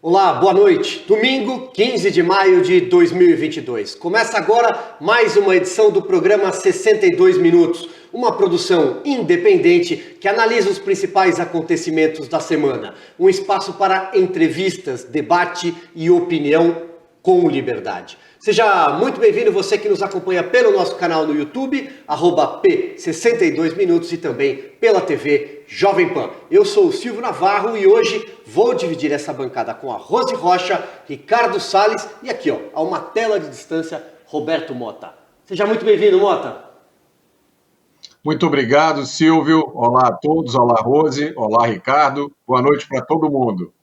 Olá, boa noite. Domingo, 15 de maio de 2022. Começa agora mais uma edição do programa 62 Minutos, uma produção independente que analisa os principais acontecimentos da semana. Um espaço para entrevistas, debate e opinião com liberdade. Seja muito bem-vindo você que nos acompanha pelo nosso canal no YouTube, @P62Minutos e também pela TV Jovem Pan. Eu sou o Silvio Navarro e hoje vou dividir essa bancada com a Rose Rocha, Ricardo Salles e aqui, a uma tela de distância, Roberto Mota. Seja muito bem-vindo, Mota. Muito obrigado, Silvio. Olá a todos, olá Rose, olá Ricardo. Boa noite para todo mundo.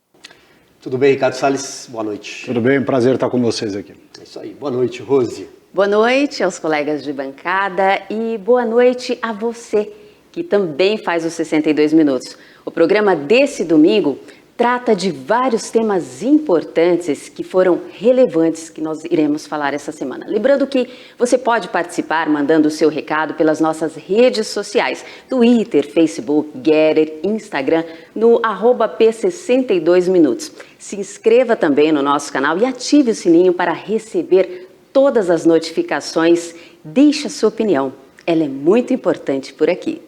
Tudo bem, Ricardo Salles? Boa noite. Tudo bem, prazer estar com vocês aqui. É isso aí, boa noite, Rose. Boa noite aos colegas de bancada e boa noite a você, que também faz os 62 Minutos. O programa desse domingo trata de vários temas importantes que foram relevantes que nós iremos falar essa semana. Lembrando que você pode participar mandando o seu recado pelas nossas redes sociais, Twitter, Facebook, Getter, Instagram, no @P62Minutos. Se inscreva também no nosso canal e ative o sininho para receber todas as notificações. Deixe a sua opinião, ela é muito importante por aqui.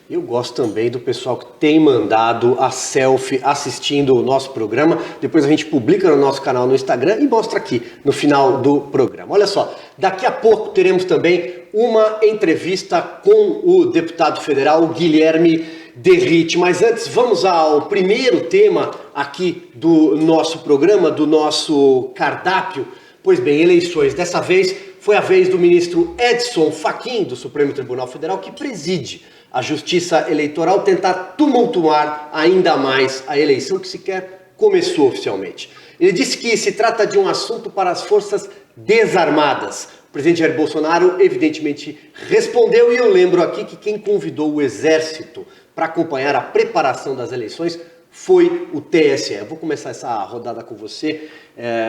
Eu gosto também do pessoal que tem mandado a selfie assistindo o nosso programa. Depois a gente publica no nosso canal no Instagram e mostra aqui no final do programa. Olha só, daqui a pouco teremos também uma entrevista com o deputado federal Guilherme Derrite. Mas antes, vamos ao primeiro tema aqui do nosso programa, do nosso cardápio. Pois bem, eleições. Dessa vez foi a vez do ministro Edson Fachin, do Supremo Tribunal Federal, que preside a Justiça Eleitoral, tentar tumultuar ainda mais a eleição que sequer começou oficialmente. Ele disse que se trata de um assunto para as forças desarmadas. O presidente Jair Bolsonaro, evidentemente, respondeu, e eu lembro aqui que quem convidou o Exército para acompanhar a preparação das eleições foi o TSE. Eu vou começar essa rodada com você,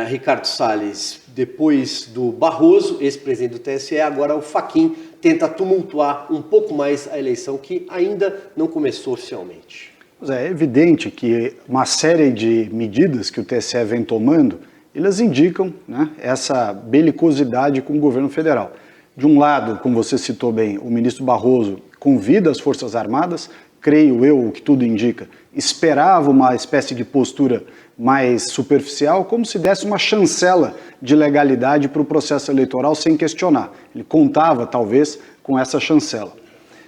Ricardo Salles. Depois do Barroso, ex-presidente do TSE, agora o Fachin tenta tumultuar um pouco mais a eleição, que ainda não começou oficialmente. É evidente que uma série de medidas que o TSE vem tomando, elas indicam, né, essa belicosidade com o governo federal. De um lado, como você citou bem, o ministro Barroso convida as Forças Armadas, creio eu, o que tudo indica, esperava uma espécie de postura mais superficial, como se desse uma chancela de legalidade para o processo eleitoral sem questionar. Ele contava, talvez, com essa chancela.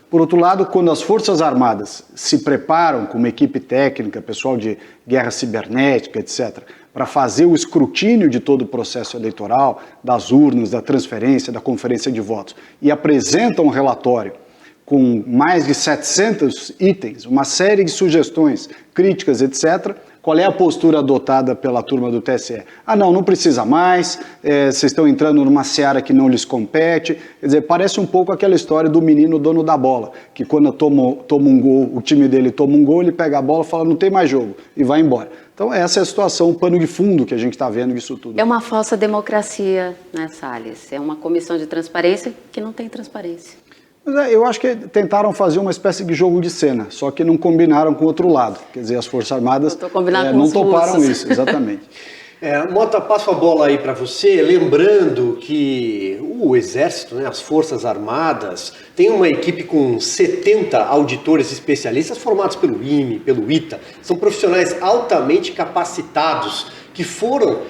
Por outro lado, quando as Forças Armadas se preparam com uma equipe técnica, pessoal de guerra cibernética, etc., para fazer o escrutínio de todo o processo eleitoral, das urnas, da transferência, da conferência de votos, e apresentam um relatório com mais de 700 itens, uma série de sugestões, críticas, etc., qual é a postura adotada pela turma do TSE? Não precisa mais, vocês estão entrando numa seara que não lhes compete. Quer dizer, parece um pouco aquela história do menino dono da bola, que quando toma um gol, o time dele toma um gol, ele pega a bola e fala, não tem mais jogo, e vai embora. Então essa é a situação, o pano de fundo que a gente está vendo disso tudo. É uma falsa democracia, né, Salles? É uma comissão de transparência que não tem transparência. Eu acho que tentaram fazer uma espécie de jogo de cena, só que não combinaram com o outro lado. Quer dizer, as Forças Armadas não toparam isso, exatamente. Mota, passo a bola aí para você, lembrando que o Exército, né, as Forças Armadas, tem uma equipe com 70 auditores especialistas formados pelo IME, pelo ITA. São profissionais altamente capacitados que foram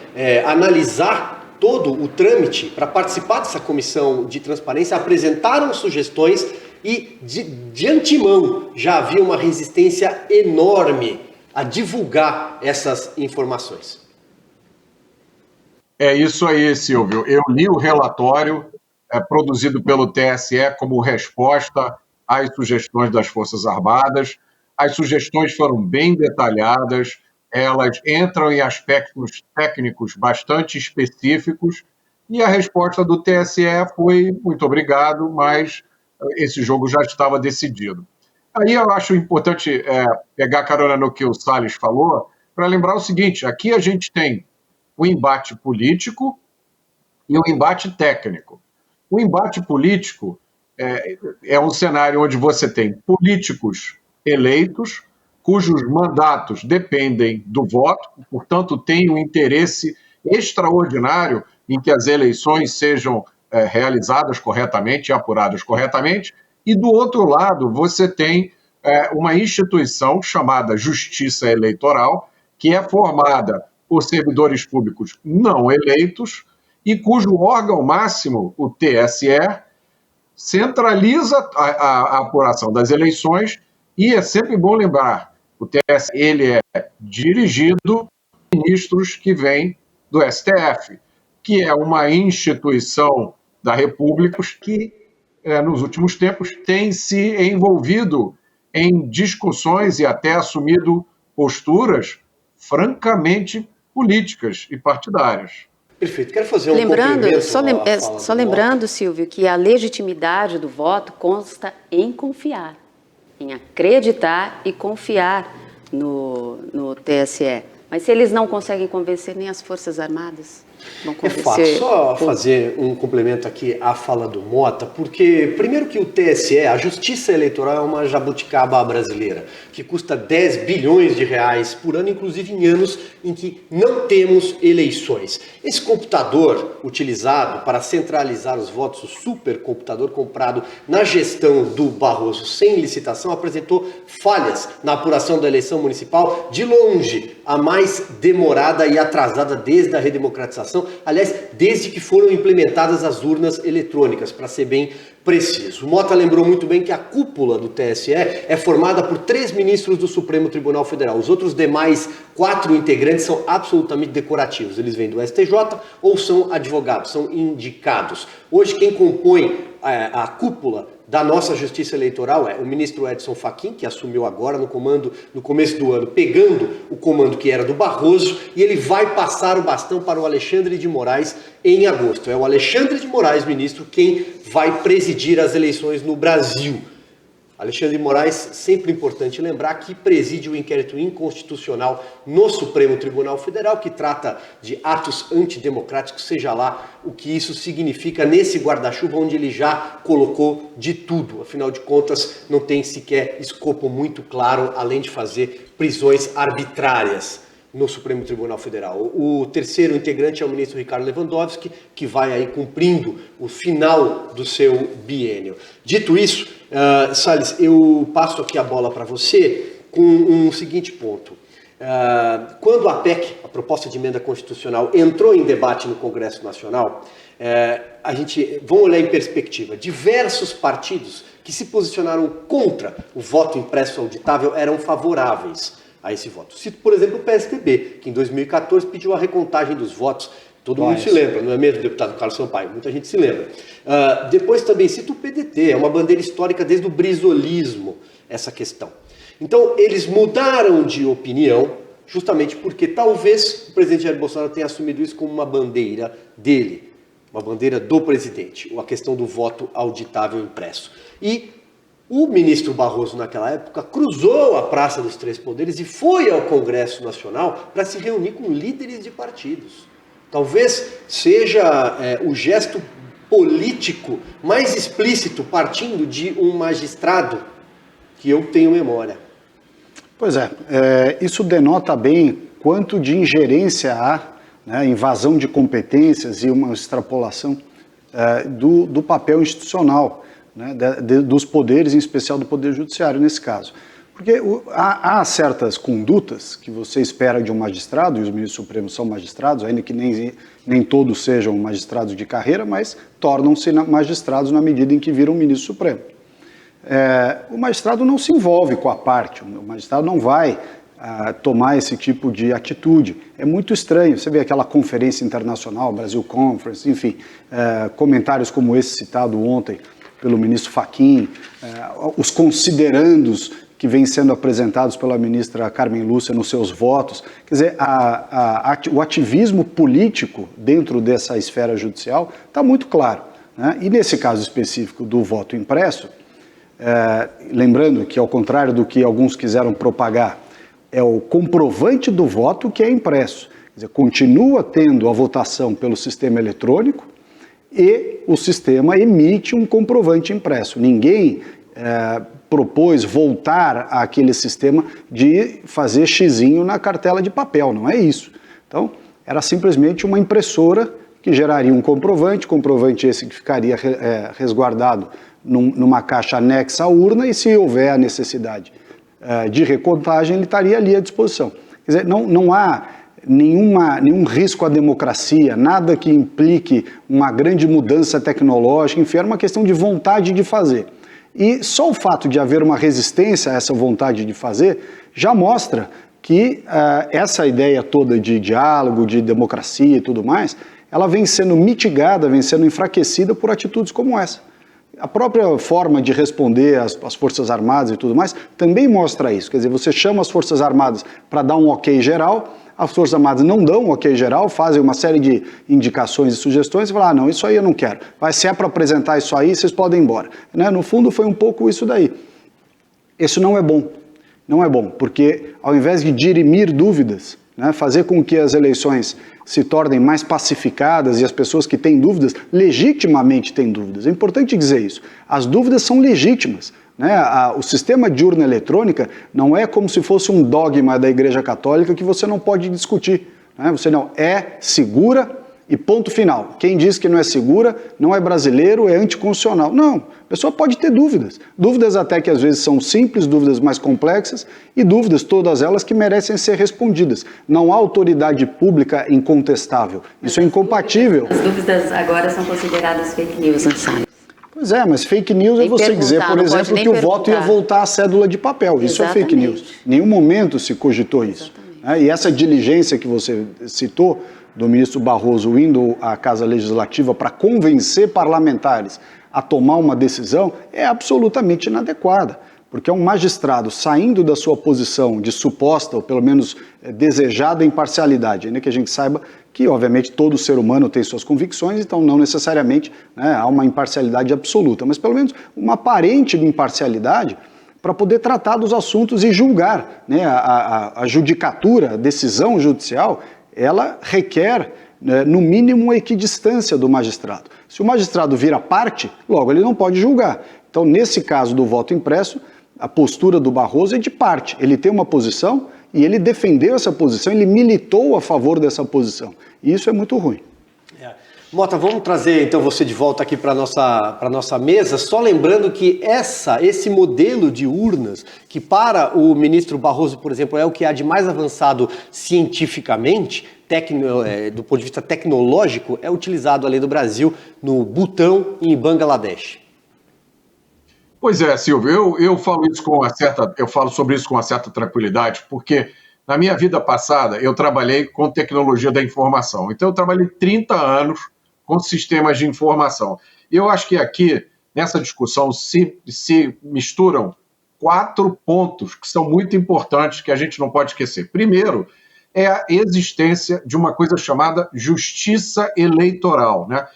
analisar todo o trâmite para participar dessa comissão de transparência, apresentaram sugestões e de antemão já havia uma resistência enorme a divulgar essas informações. É isso aí, Silvio. Eu li o relatório produzido pelo TSE como resposta às sugestões das Forças Armadas. As sugestões foram bem detalhadas, elas entram em aspectos técnicos bastante específicos e a resposta do TSE foi muito obrigado, mas esse jogo já estava decidido. Aí eu acho importante pegar carona no que o Salles falou para lembrar o seguinte, aqui a gente tem o embate político e o embate técnico. O embate político é um cenário onde você tem políticos eleitos cujos mandatos dependem do voto, portanto, têm um interesse extraordinário em que as eleições sejam realizadas corretamente e apuradas corretamente, e do outro lado você tem uma instituição chamada Justiça Eleitoral, que é formada por servidores públicos não eleitos e cujo órgão máximo, o TSE, centraliza a apuração das eleições. E é sempre bom lembrar, o TSE ele é dirigido por ministros que vêm do STF, que é uma instituição da República que, nos últimos tempos, tem se envolvido em discussões e até assumido posturas francamente políticas e partidárias. Perfeito. Quero fazer um complemento. Só lembrando, Silvio, que a legitimidade do voto consta em confiar, em acreditar e confiar no TSE. Mas se eles não conseguem convencer nem as Forças Armadas, vão convencer... É fato. Só fazer um complemento aqui à fala do Mota, porque primeiro que o TSE, a Justiça Eleitoral, é uma jabuticaba brasileira, que custa 10 bilhões de reais por ano, inclusive em anos em que não temos eleições. Esse computador utilizado para centralizar os votos, o supercomputador comprado na gestão do Barroso sem licitação, apresentou falhas na apuração da eleição municipal, de longe a mais demorada e atrasada desde a redemocratização, aliás, desde que foram implementadas as urnas eletrônicas, para ser bem preciso. O Mota lembrou muito bem que a cúpula do TSE é formada por 3 ministros do Supremo Tribunal Federal. Os outros demais 4 integrantes são absolutamente decorativos. Eles vêm do STJ ou são advogados, são indicados. Hoje quem compõe a cúpula da nossa Justiça Eleitoral é o ministro Edson Fachin, que assumiu agora no começo do ano, pegando o comando que era do Barroso, e ele vai passar o bastão para o Alexandre de Moraes em agosto. É o Alexandre de Moraes, ministro, quem vai presidir as eleições no Brasil. Alexandre de Moraes, sempre importante lembrar, que preside o inquérito inconstitucional no Supremo Tribunal Federal, que trata de atos antidemocráticos, seja lá o que isso significa nesse guarda-chuva onde ele já colocou de tudo. Afinal de contas, não tem sequer escopo muito claro, além de fazer prisões arbitrárias no Supremo Tribunal Federal. O terceiro integrante é o ministro Ricardo Lewandowski, que vai aí cumprindo o final do seu biênio. Dito isso, Salles, eu passo aqui a bola para você com um seguinte ponto. Quando a PEC, a proposta de emenda constitucional, entrou em debate no Congresso Nacional, vamos olhar em perspectiva, diversos partidos que se posicionaram contra o voto impresso auditável eram favoráveis a esse voto. Cito, por exemplo, o PSDB, que em 2014 pediu a recontagem dos votos. Todo mundo se lembra, não é mesmo, deputado Carlos Sampaio? Muita gente se lembra. Depois também cito o PDT, é uma bandeira histórica desde o brizolismo, essa questão. Então, eles mudaram de opinião, justamente porque talvez o presidente Jair Bolsonaro tenha assumido isso como uma bandeira dele, uma bandeira do presidente, a questão do voto auditável impresso. E o ministro Barroso, naquela época, cruzou a Praça dos Três Poderes e foi ao Congresso Nacional para se reunir com líderes de partidos. Talvez seja o gesto político mais explícito partindo de um magistrado que eu tenho memória. Pois isso denota bem quanto de ingerência há, né, invasão de competências e uma extrapolação do papel institucional, né, dos poderes, em especial do Poder Judiciário nesse caso. Porque há certas condutas que você espera de um magistrado, e os ministros supremos são magistrados, ainda que nem todos sejam magistrados de carreira, mas tornam-se magistrados na medida em que viram ministro supremo. O magistrado não se envolve com a parte, o magistrado não vai tomar esse tipo de atitude. É muito estranho, você vê aquela conferência internacional, Brasil Conference, enfim, comentários como esse citado ontem pelo ministro Fachin, os considerandos que vêm sendo apresentados pela ministra Carmen Lúcia nos seus votos. Quer dizer, o ativismo político dentro dessa esfera judicial está muito claro, né? E nesse caso específico do voto impresso, lembrando que, ao contrário do que alguns quiseram propagar, é o comprovante do voto que é impresso. Quer dizer, continua tendo a votação pelo sistema eletrônico e o sistema emite um comprovante impresso. Ninguém propôs voltar àquele sistema de fazer xizinho na cartela de papel, não é isso. Então, era simplesmente uma impressora que geraria um comprovante esse que ficaria resguardado numa caixa anexa à urna, e se houver a necessidade de recontagem, ele estaria ali à disposição. Quer dizer, não há nenhum risco à democracia, nada que implique uma grande mudança tecnológica, enfim, era uma questão de vontade de fazer. E só o fato de haver uma resistência a essa vontade de fazer já mostra que essa ideia toda de diálogo, de democracia e tudo mais, ela vem sendo mitigada, vem sendo enfraquecida por atitudes como essa. A própria forma de responder às Forças Armadas e tudo mais também mostra isso. Quer dizer, você chama as Forças Armadas para dar um ok geral, as Forças Armadas não dão um ok geral, fazem uma série de indicações e sugestões e falam, não, isso aí eu não quero. Se é para apresentar isso aí, vocês podem ir embora. Né? No fundo, foi um pouco isso daí. Isso não é bom. Não é bom, porque ao invés de dirimir dúvidas, né, fazer com que as eleições se tornem mais pacificadas e as pessoas que têm dúvidas, legitimamente têm dúvidas. É importante dizer isso. As dúvidas são legítimas. Né? O sistema de urna eletrônica não é como se fosse um dogma da Igreja Católica que você não pode discutir. Né? Você não é segura e ponto final. Quem diz que não é segura não é brasileiro, é anticonstitucional. Não, a pessoa pode ter dúvidas. Dúvidas até que às vezes são simples, dúvidas mais complexas e dúvidas todas elas que merecem ser respondidas. Não há autoridade pública incontestável. Isso é incompatível. As dúvidas agora são consideradas fake news, Salles. Pois é, mas fake news é você dizer, por exemplo, que o voto ia voltar à cédula de papel. Isso é fake news. Em nenhum momento se cogitou isso. E essa diligência que você citou, do ministro Barroso indo à Casa Legislativa para convencer parlamentares a tomar uma decisão, é absolutamente inadequada. Porque é um magistrado saindo da sua posição de suposta, ou pelo menos desejada imparcialidade, ainda que a gente saiba que, obviamente, todo ser humano tem suas convicções, então não necessariamente, né, há uma imparcialidade absoluta, mas pelo menos uma aparente imparcialidade para poder tratar dos assuntos e julgar. Né, a judicatura, a decisão judicial, ela requer, né, no mínimo, uma equidistância do magistrado. Se o magistrado vira parte, logo ele não pode julgar. Então, nesse caso do voto impresso, a postura do Barroso é de parte. Ele tem uma posição e ele defendeu essa posição, ele militou a favor dessa posição. E isso é muito ruim. Mota, vamos trazer então você de volta aqui para a nossa mesa, só lembrando que esse modelo de urnas, que para o ministro Barroso, por exemplo, é o que há de mais avançado cientificamente, do ponto de vista tecnológico, é utilizado além do Brasil no Butão e em Bangladesh. Pois é, Silvio, eu falo sobre isso com uma certa tranquilidade, porque na minha vida passada eu trabalhei com tecnologia da informação. Então eu trabalhei 30 anos com sistemas de informação. E eu acho que aqui, nessa discussão, se misturam 4 pontos que são muito importantes, que a gente não pode esquecer. Primeiro, é a existência de uma coisa chamada justiça eleitoral, né?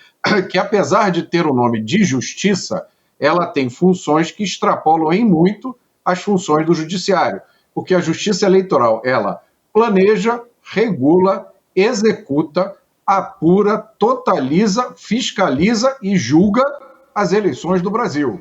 Que apesar de ter o nome de justiça, ela tem funções que extrapolam em muito as funções do judiciário. Porque a justiça eleitoral, ela planeja, regula, executa, apura, totaliza, fiscaliza e julga as eleições do Brasil.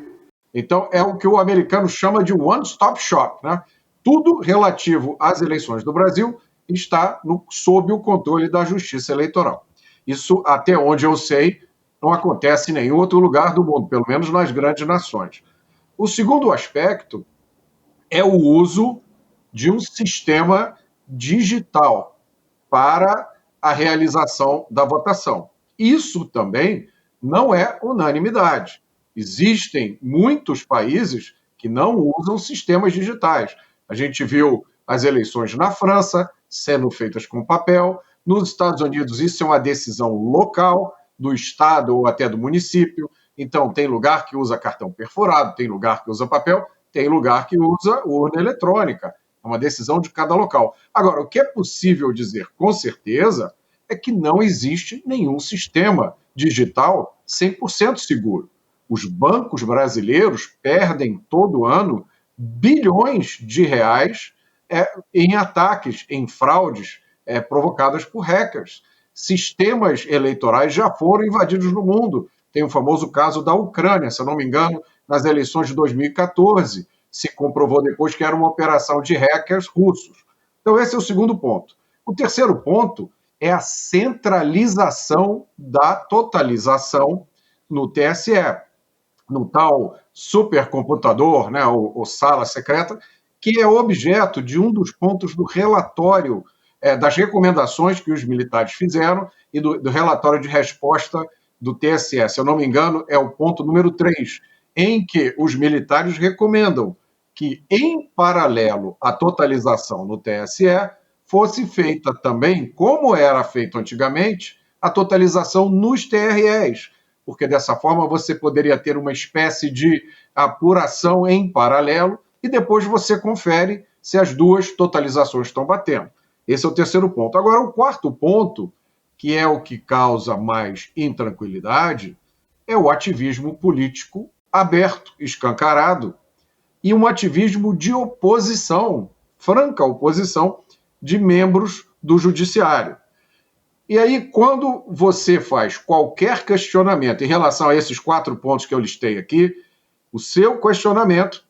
Então, é o que o americano chama de one-stop shop, né? Tudo relativo às eleições do Brasil está sob o controle da Justiça Eleitoral. Isso, até onde eu sei, não acontece em nenhum outro lugar do mundo, pelo menos nas grandes nações. O segundo aspecto é o uso de um sistema digital para a realização da votação. Isso também não é unanimidade. Existem muitos países que não usam sistemas digitais. A gente viu as eleições na França sendo feitas com papel. Nos Estados Unidos, isso é uma decisão local, do estado ou até do município. Então, tem lugar que usa cartão perfurado, tem lugar que usa papel, tem lugar que usa urna eletrônica. É uma decisão de cada local. Agora, o que é possível dizer com certeza é que não existe nenhum sistema digital 100% seguro. Os bancos brasileiros perdem todo ano bilhões de reais em ataques, em fraudes provocadas por hackers. Sistemas eleitorais já foram invadidos no mundo. Tem o famoso caso da Ucrânia, se eu não me engano, nas eleições de 2014, se comprovou depois que era uma operação de hackers russos. Então, esse é o segundo ponto. O terceiro ponto é a centralização da totalização no TSE, no tal supercomputador, né, ou sala secreta, que é objeto de um dos pontos do relatório, das recomendações que os militares fizeram e do relatório de resposta do TSE. Se eu não me engano, é o ponto número 3, em que os militares recomendam que, em paralelo à totalização no TSE, fosse feita também, como era feito antigamente, a totalização nos TREs, porque dessa forma você poderia ter uma espécie de apuração em paralelo e depois você confere se as duas totalizações estão batendo. Esse é o terceiro ponto. Agora, o quarto ponto, que é o que causa mais intranquilidade, é o ativismo político aberto, escancarado, e um ativismo de oposição, franca oposição, de membros do judiciário. E aí, quando você faz qualquer questionamento em relação a esses 4 pontos que eu listei aqui, o seu questionamento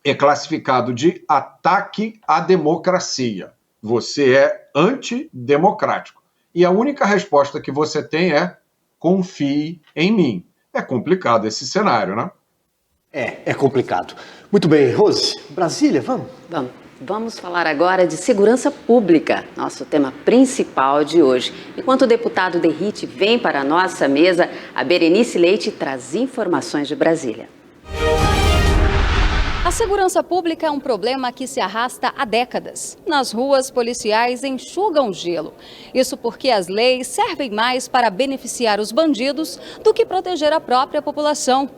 é classificado de ataque à democracia. Você é antidemocrático. E a única resposta que você tem é: confie em mim. É complicado esse cenário, né? É complicado. Muito bem, Rose, Brasília, vamos? Vamos falar agora de segurança pública, nosso tema principal de hoje. Enquanto o deputado Derrite vem para a nossa mesa, a Berenice Leite traz informações de Brasília. A segurança pública é um problema que se arrasta há décadas. Nas ruas, policiais enxugam gelo. Isso porque as leis servem mais para beneficiar os bandidos do que proteger a própria população.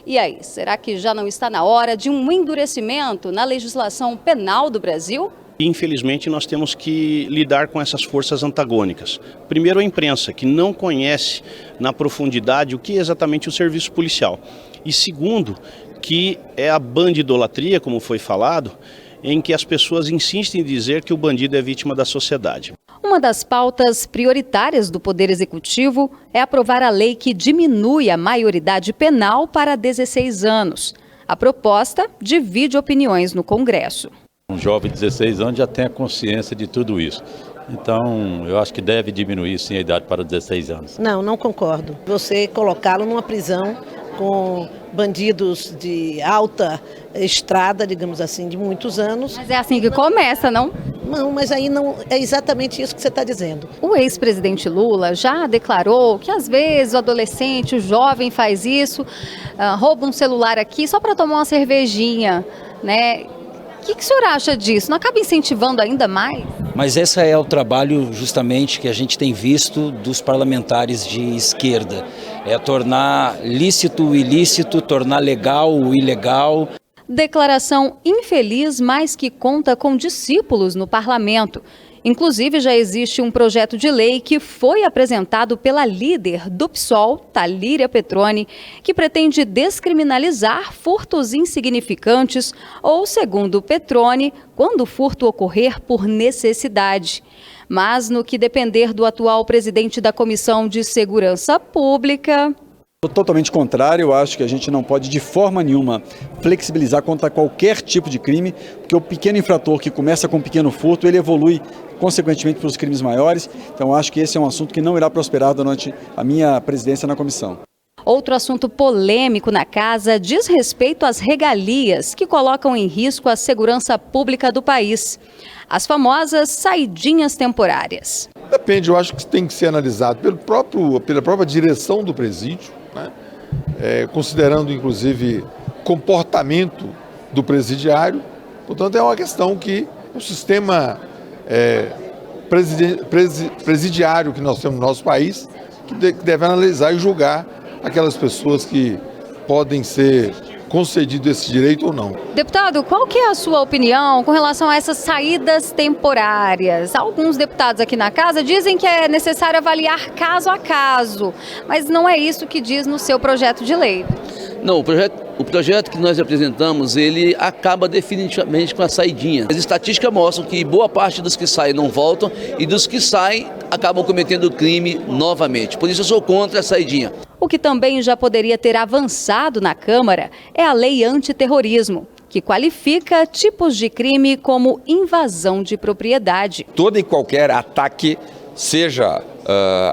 E aí, será que já não está na hora de um endurecimento na legislação penal do Brasil? Infelizmente, nós temos que lidar com essas forças antagônicas. Primeiro, a imprensa, que não conhece na profundidade o que é exatamente o serviço policial. E segundo, que é a bandidolatria, como foi falado, em que as pessoas insistem em dizer que o bandido é vítima da sociedade. Uma das pautas prioritárias do Poder Executivo é aprovar a lei que diminui a maioridade penal para 16 anos. A proposta divide opiniões no Congresso. Um jovem de 16 anos já tem a consciência de tudo isso. Então, eu acho que deve diminuir sim a idade para 16 anos. Não concordo. Você colocá-lo numa prisão com bandidos de alta estrada, digamos assim, de muitos anos. Mas é assim que começa, não? Não, mas aí não é exatamente isso que você está dizendo. O ex-presidente Lula já declarou que às vezes o adolescente, o jovem faz isso, rouba um celular aqui só para tomar uma cervejinha, né? O que o senhor acha disso? Não acaba incentivando ainda mais? Mas esse é o trabalho justamente que a gente tem visto dos parlamentares de esquerda. É tornar lícito o ilícito, tornar legal o ilegal. Declaração infeliz, mas que conta com discípulos no parlamento. Inclusive, já existe um projeto de lei que foi apresentado pela líder do PSOL, Talíria Petroni, que pretende descriminalizar furtos insignificantes ou, segundo Petroni, quando o furto ocorrer por necessidade. Mas, no que depender do atual presidente da Comissão de Segurança Pública... Totalmente contrário, eu acho que a gente não pode de forma nenhuma flexibilizar contra qualquer tipo de crime, porque o pequeno infrator que começa com um pequeno furto, ele evolui consequentemente para os crimes maiores. Então acho que esse é um assunto que não irá prosperar durante a minha presidência na comissão. Outro assunto polêmico na casa diz respeito às regalias que colocam em risco a segurança pública do país. As famosas saidinhas temporárias. Depende, eu acho que tem que ser analisado pela própria direção do presídio, né? Considerando inclusive comportamento do presidiário. Portanto, é uma questão que o sistema presidiário que nós temos no nosso país que deve analisar e julgar aquelas pessoas que podem ser concedido esse direito ou não. Deputado, qual que é a sua opinião com relação a essas saídas temporárias? Alguns deputados aqui na casa dizem que é necessário avaliar caso a caso, mas não é isso que diz no seu projeto de lei. Não, o projeto que nós apresentamos, ele acaba definitivamente com a saidinha. As estatísticas mostram que boa parte dos que saem não voltam e dos que saem acabam cometendo crime novamente. Por isso eu sou contra a saidinha. O que também já poderia ter avançado na Câmara é a lei antiterrorismo. que qualifica tipos de crime como invasão de propriedade. Todo e qualquer ataque, seja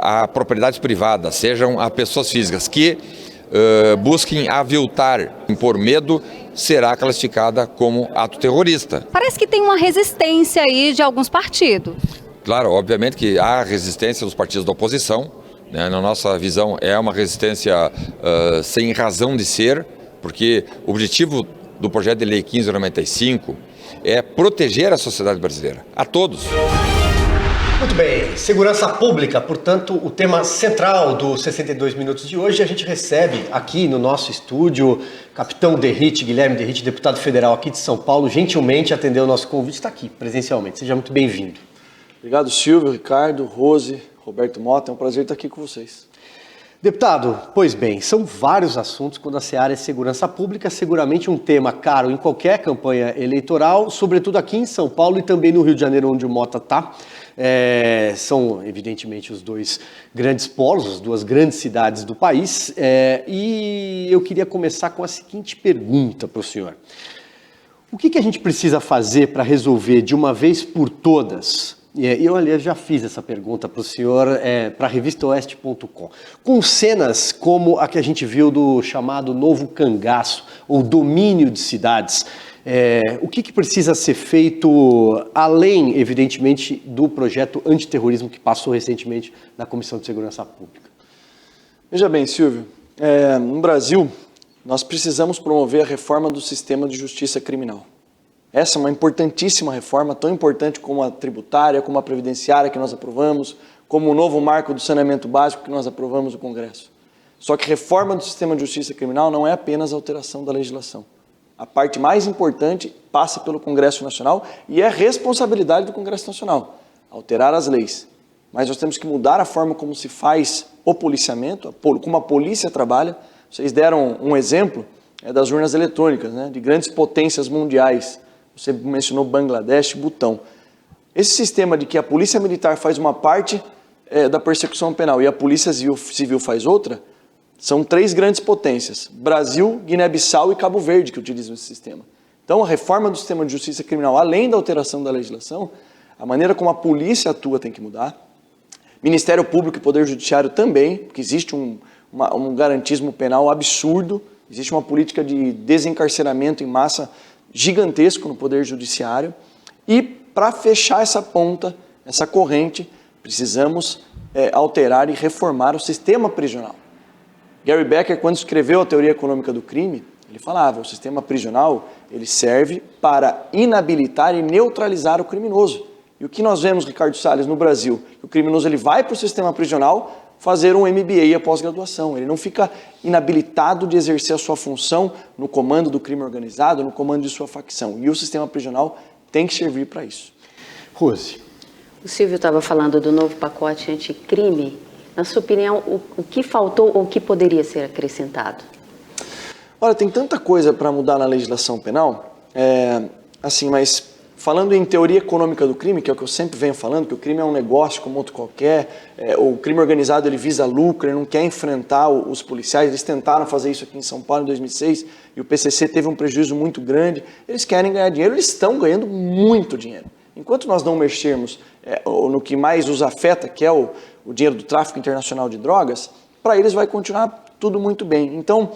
a propriedades privadas, sejam a pessoas físicas que busquem aviltar, impor medo, será classificada como ato terrorista. Parece que tem uma resistência aí de alguns partidos. Claro, obviamente que há resistência dos partidos da oposição, né? Na nossa visão é uma resistência sem razão de ser, porque o objetivo do projeto de lei 1595 é proteger a sociedade brasileira, a todos. Muito bem, segurança pública, portanto, o tema central dos 62 minutos de hoje. A gente recebe aqui no nosso estúdio capitão Derrite, Guilherme Derrite, deputado federal aqui de São Paulo, gentilmente atendeu o nosso convite, está aqui presencialmente. Seja muito bem-vindo. Obrigado, Silvio, Ricardo, Rose, Roberto Mota, é um prazer estar aqui com vocês. Deputado, pois bem, são vários assuntos quando a seara é segurança pública, seguramente um tema caro em qualquer campanha eleitoral, sobretudo aqui em São Paulo e também no Rio de Janeiro, onde o Mota está. São, evidentemente, os dois grandes polos, as duas grandes cidades do país. E eu queria começar com a seguinte pergunta para o senhor. O que a gente precisa fazer para resolver de uma vez por todas? Eu, aliás, já fiz essa pergunta para o senhor, para a revista Oeste.com. Com cenas como a que a gente viu do chamado novo cangaço, ou domínio de cidades, o que precisa ser feito, além, evidentemente, do projeto antiterrorismo que passou recentemente na Comissão de Segurança Pública? Veja bem, Silvio, no Brasil, nós precisamos promover a reforma do sistema de justiça criminal. Essa é uma importantíssima reforma, tão importante como a tributária, como a previdenciária que nós aprovamos, como o novo marco do saneamento básico que nós aprovamos no Congresso. Só que reforma do sistema de justiça criminal não é apenas a alteração da legislação. A parte mais importante passa pelo Congresso Nacional e é responsabilidade do Congresso Nacional, alterar as leis. Mas nós temos que mudar a forma como se faz o policiamento, como a polícia trabalha. Vocês deram um exemplo das urnas eletrônicas, né, de grandes potências mundiais. Você mencionou Bangladesh, Butão. Esse sistema de que a polícia militar faz uma parte da persecução penal e a polícia civil faz outra, são três grandes potências, Brasil, Guiné-Bissau e Cabo Verde, que utilizam esse sistema. Então, a reforma do sistema de justiça criminal, além da alteração da legislação, a maneira como a polícia atua tem que mudar, Ministério Público e Poder Judiciário também, porque existe um garantismo penal absurdo, existe uma política de desencarceramento em massa gigantesco no Poder Judiciário, e para fechar essa ponta, essa corrente, precisamos alterar e reformar o sistema prisional. Gary Becker, quando escreveu a Teoria Econômica do Crime, ele falava, o sistema prisional ele serve para inabilitar e neutralizar o criminoso. E o que nós vemos, Ricardo Salles, no Brasil, o criminoso ele vai para o sistema prisional fazer um MBA após graduação. Ele não fica inabilitado de exercer a sua função no comando do crime organizado, no comando de sua facção. E o sistema prisional tem que servir para isso. Rose. O Silvio estava falando do novo pacote anticrime. Na sua opinião, o que faltou ou o que poderia ser acrescentado? Olha, tem tanta coisa para mudar na legislação penal, mas falando em teoria econômica do crime, que é o que eu sempre venho falando, que o crime é um negócio como outro qualquer, o crime organizado ele visa lucro, ele não quer enfrentar os policiais, eles tentaram fazer isso aqui em São Paulo em 2006 e o PCC teve um prejuízo muito grande, eles querem ganhar dinheiro, eles estão ganhando muito dinheiro. Enquanto nós não mexermos no que mais os afeta, que é o dinheiro do tráfico internacional de drogas, para eles vai continuar tudo muito bem. Então,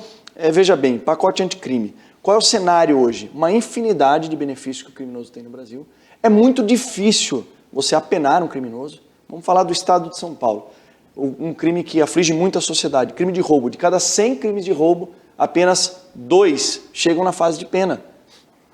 veja bem, pacote anticrime. Qual é o cenário hoje? Uma infinidade de benefícios que o criminoso tem no Brasil. É muito difícil você apenar um criminoso. Vamos falar do estado de São Paulo. Um crime que aflige muito a sociedade, crime de roubo. De cada 100 crimes de roubo, apenas 2 chegam na fase de pena.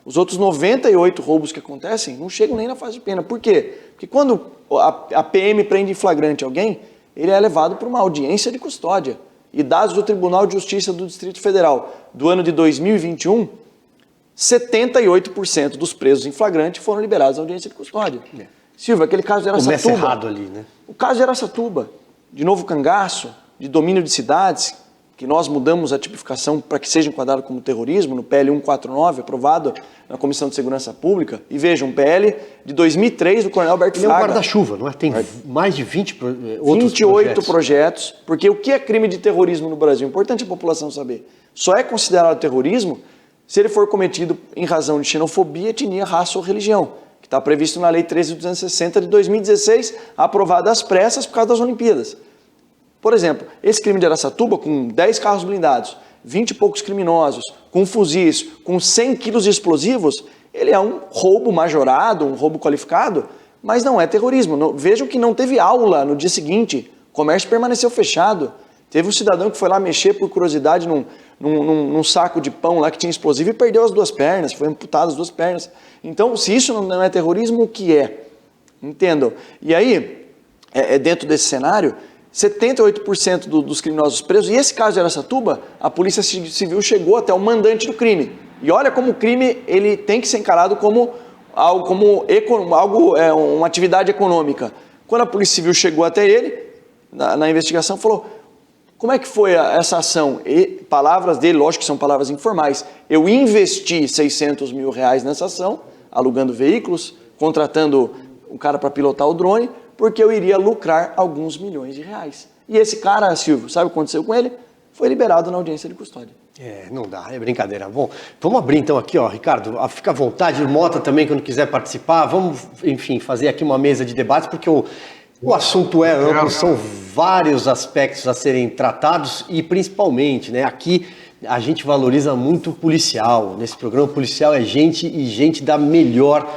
Os outros 98 roubos que acontecem não chegam nem na fase de pena. Por quê? Porque quando a PM prende em flagrante alguém, ele é levado para uma audiência de custódia. E dados do Tribunal de Justiça do Distrito Federal do ano de 2021, 78% dos presos em flagrante foram liberados da audiência de custódia. Silvio, aquele caso de Araçatuba. Começa errado ali, né? O caso de Araçatuba, de novo cangaço, de domínio de cidades, que nós mudamos a tipificação para que seja enquadrado como terrorismo, no PL 149, aprovado na Comissão de Segurança Pública. E vejam, um PL de 2003 do Coronel Alberto Fraga. Ele é um guarda-chuva, não é? Tem mais de 20 outros 28 projetos, porque o que é crime de terrorismo no Brasil? Importante a população saber. Só é considerado terrorismo se ele for cometido em razão de xenofobia, etnia, raça ou religião, que está previsto na Lei 13.260 de 2016, aprovada às pressas por causa das Olimpíadas. Por exemplo, esse crime de Araçatuba, com 10 carros blindados, 20 e poucos criminosos, com fuzis, com 100 quilos de explosivos, ele é um roubo majorado, um roubo qualificado, mas não é terrorismo. Vejam que não teve aula no dia seguinte, o comércio permaneceu fechado. Teve um cidadão que foi lá mexer por curiosidade num saco de pão lá que tinha explosivo e perdeu as 2 pernas, foi amputado as 2 pernas. Então, se isso não é terrorismo, o que é? Entendam? E aí, dentro desse cenário, 78% dos criminosos presos, e esse caso de Araçatuba, a Polícia Civil chegou até o mandante do crime. E olha como o crime ele tem que ser encarado como uma atividade econômica. Quando a Polícia Civil chegou até ele, na investigação, falou: como é que foi essa ação? E palavras dele, lógico que são palavras informais. Eu investi 600 mil reais nessa ação, alugando veículos, contratando um cara para pilotar o drone, porque eu iria lucrar alguns milhões de reais. E esse cara, Silvio, sabe o que aconteceu com ele? Foi liberado na audiência de custódia. Não dá, é brincadeira. Bom, vamos abrir então aqui, ó, Ricardo, fica à vontade, o Mota também, quando quiser participar, vamos, enfim, fazer aqui uma mesa de debates, porque o assunto é amplo, são vários aspectos a serem tratados e principalmente, né, aqui a gente valoriza muito o policial. Nesse programa, o policial é gente e gente da melhor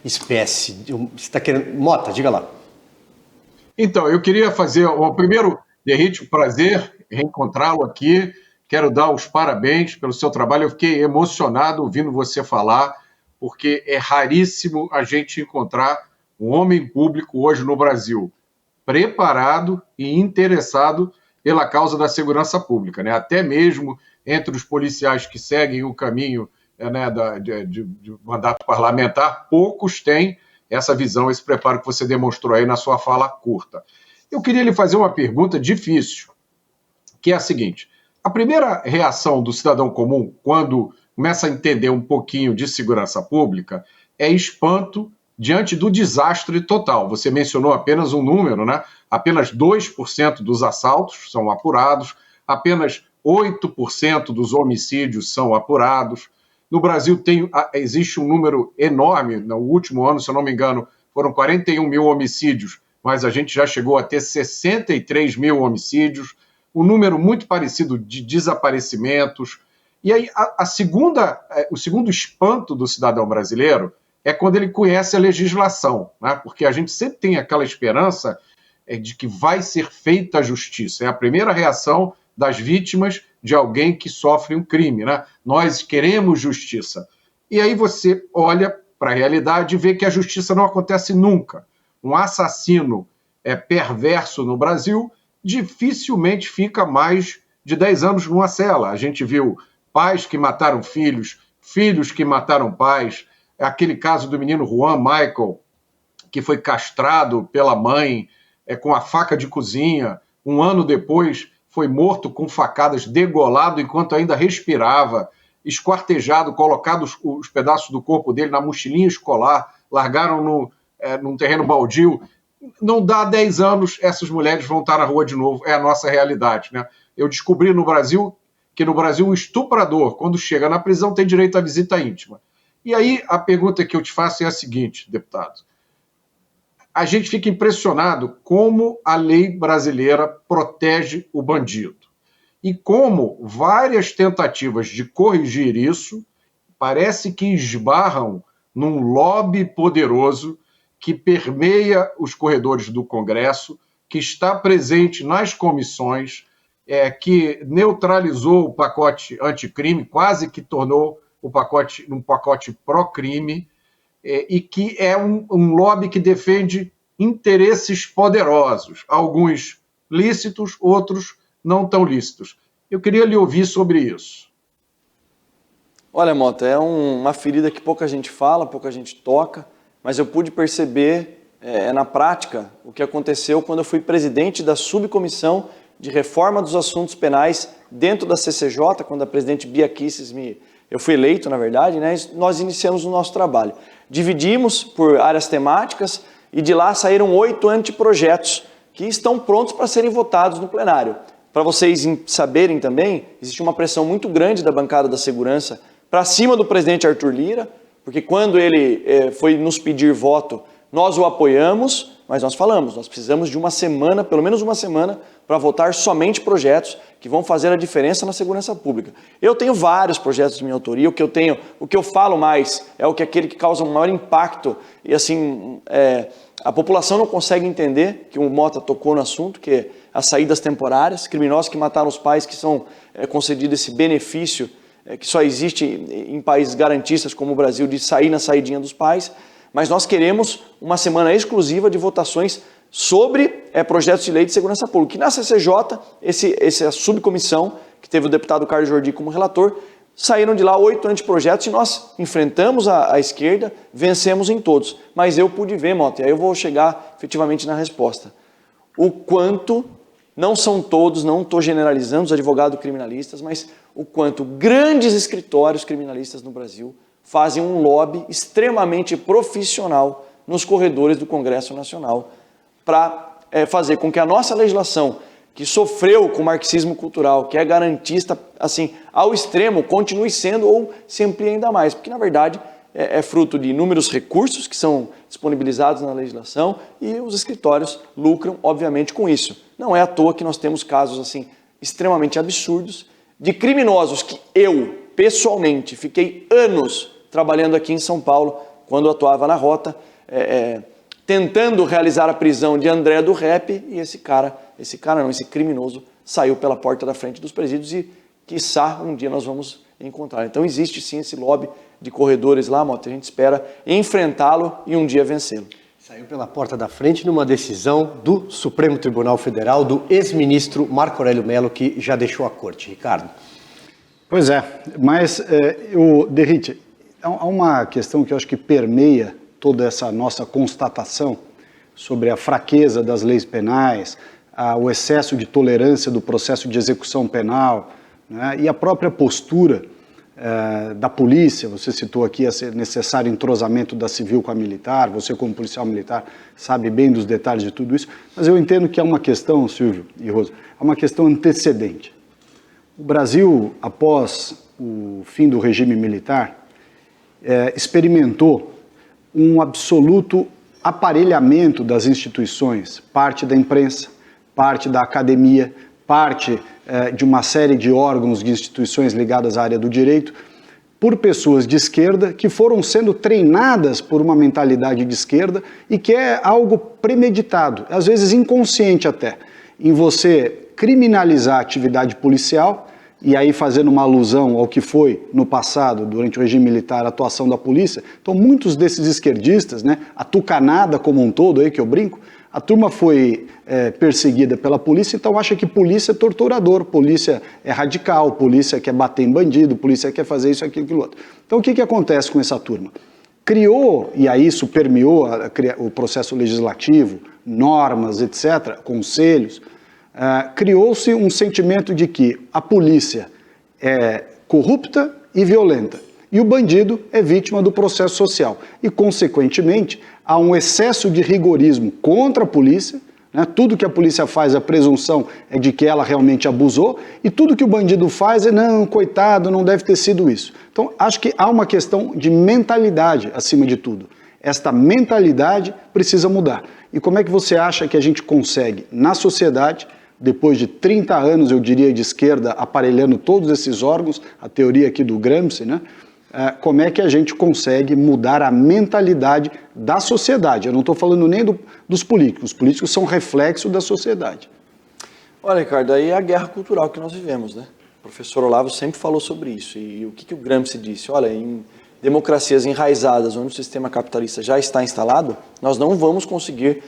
espécie. Você está querendo... Mota, diga lá. Então, eu queria fazer o primeiro, Derrite, prazer reencontrá-lo aqui. Quero dar os parabéns pelo seu trabalho. Eu fiquei emocionado ouvindo você falar, porque é raríssimo a gente encontrar um homem público hoje no Brasil preparado e interessado pela causa da segurança pública, né? Até mesmo entre os policiais que seguem o caminho, né, de mandato parlamentar, poucos têm essa visão, esse preparo que você demonstrou aí na sua fala curta. Eu queria lhe fazer uma pergunta difícil, que é a seguinte: a primeira reação do cidadão comum, quando começa a entender um pouquinho de segurança pública, é espanto diante do desastre total. Você mencionou apenas um número, né? Apenas 2% dos assaltos são apurados, apenas 8% dos homicídios são apurados. No Brasil existe um número enorme, no último ano, se eu não me engano, foram 41 mil homicídios, mas a gente já chegou a ter 63 mil homicídios, um número muito parecido de desaparecimentos. E aí o segundo espanto do cidadão brasileiro é quando ele conhece a legislação, né? Porque a gente sempre tem aquela esperança de que vai ser feita a justiça. É a primeira reação das vítimas de alguém que sofre um crime, né? Nós queremos justiça. E aí você olha para a realidade e vê que a justiça não acontece nunca. Um assassino perverso no Brasil dificilmente fica mais de 10 anos numa cela. A gente viu pais que mataram filhos, filhos que mataram pais. Aquele caso do menino Juan Michael, que foi castrado pela mãe com a faca de cozinha, um ano depois foi morto com facadas, degolado enquanto ainda respirava, esquartejado, colocado os pedaços do corpo dele na mochilinha escolar, largaram num terreno baldio. Não dá 10 anos, essas mulheres vão estar na rua de novo, é a nossa realidade, né? Eu descobri que no Brasil o estuprador, quando chega na prisão, tem direito à visita íntima. E aí a pergunta que eu te faço é a seguinte, deputado: a gente fica impressionado como a lei brasileira protege o bandido e como várias tentativas de corrigir isso parece que esbarram num lobby poderoso que permeia os corredores do Congresso, que está presente nas comissões, que neutralizou o pacote anticrime, quase que tornou o pacote um pacote pró-crime, e que é um lobby que defende interesses poderosos, alguns lícitos, outros não tão lícitos. Eu queria lhe ouvir sobre isso. Olha, Mota, é uma ferida que pouca gente fala, pouca gente toca, mas eu pude perceber na prática o que aconteceu quando eu fui presidente da subcomissão de reforma dos assuntos penais dentro da CCJ, quando a presidente Bia Kicis eu fui eleito, na verdade, né? Nós iniciamos o nosso trabalho. Dividimos por áreas temáticas e de lá saíram 8 anteprojetos que estão prontos para serem votados no plenário. Para vocês saberem também, existe uma pressão muito grande da bancada da segurança para cima do presidente Arthur Lira, porque quando ele foi nos pedir voto, nós o apoiamos, mas nós falamos, nós precisamos de uma semana, pelo menos uma semana, para votar somente projetos que vão fazer a diferença na segurança pública. Eu tenho vários projetos de minha autoria, o que eu falo mais é aquele que causa um maior impacto, e assim, a população não consegue entender, que o Mota tocou no assunto, que é as saídas temporárias, criminosos que mataram os pais, que são concedidos esse benefício, que só existe em países garantistas como o Brasil, de sair na saidinha dos pais, mas nós queremos uma semana exclusiva de votações sobre projetos de lei de segurança pública. E na CCJ, essa subcomissão, que teve o deputado Carlos Jordi como relator, saíram de lá 8 anteprojetos e nós enfrentamos a esquerda, vencemos em todos. Mas eu pude ver, Mota, e aí eu vou chegar efetivamente na resposta. O quanto, não são todos, não estou generalizando os advogados criminalistas, mas o quanto grandes escritórios criminalistas no Brasil fazem um lobby extremamente profissional nos corredores do Congresso Nacional para fazer com que a nossa legislação, que sofreu com o marxismo cultural, que é garantista assim, ao extremo, continue sendo ou se amplie ainda mais, porque na verdade é fruto de inúmeros recursos que são disponibilizados na legislação e os escritórios lucram, obviamente, com isso. Não é à toa que nós temos casos assim extremamente absurdos de criminosos que eu, pessoalmente, fiquei anos trabalhando aqui em São Paulo, quando eu atuava na Rota, tentando realizar a prisão de André do Rap, e esse criminoso saiu pela porta da frente dos presídios e, quiçá, um dia nós vamos encontrar. Então existe sim esse lobby de corredores lá, Mota, a gente espera enfrentá-lo e um dia vencê-lo. Saiu pela porta da frente numa decisão do Supremo Tribunal Federal, do ex-ministro Marco Aurélio Mello, que já deixou a corte. Ricardo. Pois é, mas, Derrite, há uma questão que eu acho que permeia toda essa nossa constatação sobre a fraqueza das leis penais, o excesso de tolerância do processo de execução penal, né, e a própria postura da polícia. Você citou aqui esse necessário entrosamento da civil com a militar, você como policial militar sabe bem dos detalhes de tudo isso, mas eu entendo que é uma questão, Silvio e Rosa, é uma questão antecedente. O Brasil, após o fim do regime militar, experimentou um absoluto aparelhamento das instituições, parte da imprensa, parte da academia, parte de uma série de órgãos de instituições ligadas à área do direito, por pessoas de esquerda que foram sendo treinadas por uma mentalidade de esquerda e que é algo premeditado, às vezes inconsciente até, em você criminalizar a atividade policial, e aí fazendo uma alusão ao que foi no passado, durante o regime militar, a atuação da polícia. Então muitos desses esquerdistas, né, a tucanada como um todo, aí que eu brinco, a turma foi perseguida pela polícia, então acha que polícia é torturador, polícia é radical, polícia quer bater em bandido, polícia quer fazer isso, aquilo, aquilo outro. Então o que acontece com essa turma? Criou, e aí isso permeou o processo legislativo, normas, etc., conselhos, criou-se um sentimento de que a polícia é corrupta e violenta e o bandido é vítima do processo social. E, consequentemente, há um excesso de rigorismo contra a polícia, né? Tudo que a polícia faz, a presunção é de que ela realmente abusou, e tudo que o bandido faz é, não, coitado, não deve ter sido isso. Então, acho que há uma questão de mentalidade acima de tudo. Esta mentalidade precisa mudar. E como é que você acha que a gente consegue, na sociedade, depois de 30 anos, eu diria, de esquerda, aparelhando todos esses órgãos, a teoria aqui do Gramsci, né? Como é que a gente consegue mudar a mentalidade da sociedade? Eu não estou falando nem dos políticos. Os políticos são reflexo da sociedade. Olha, Ricardo, aí é a guerra cultural que nós vivemos, né? O professor Olavo sempre falou sobre isso. E o que o Gramsci disse? Olha, em democracias enraizadas, onde o sistema capitalista já está instalado, nós não vamos conseguir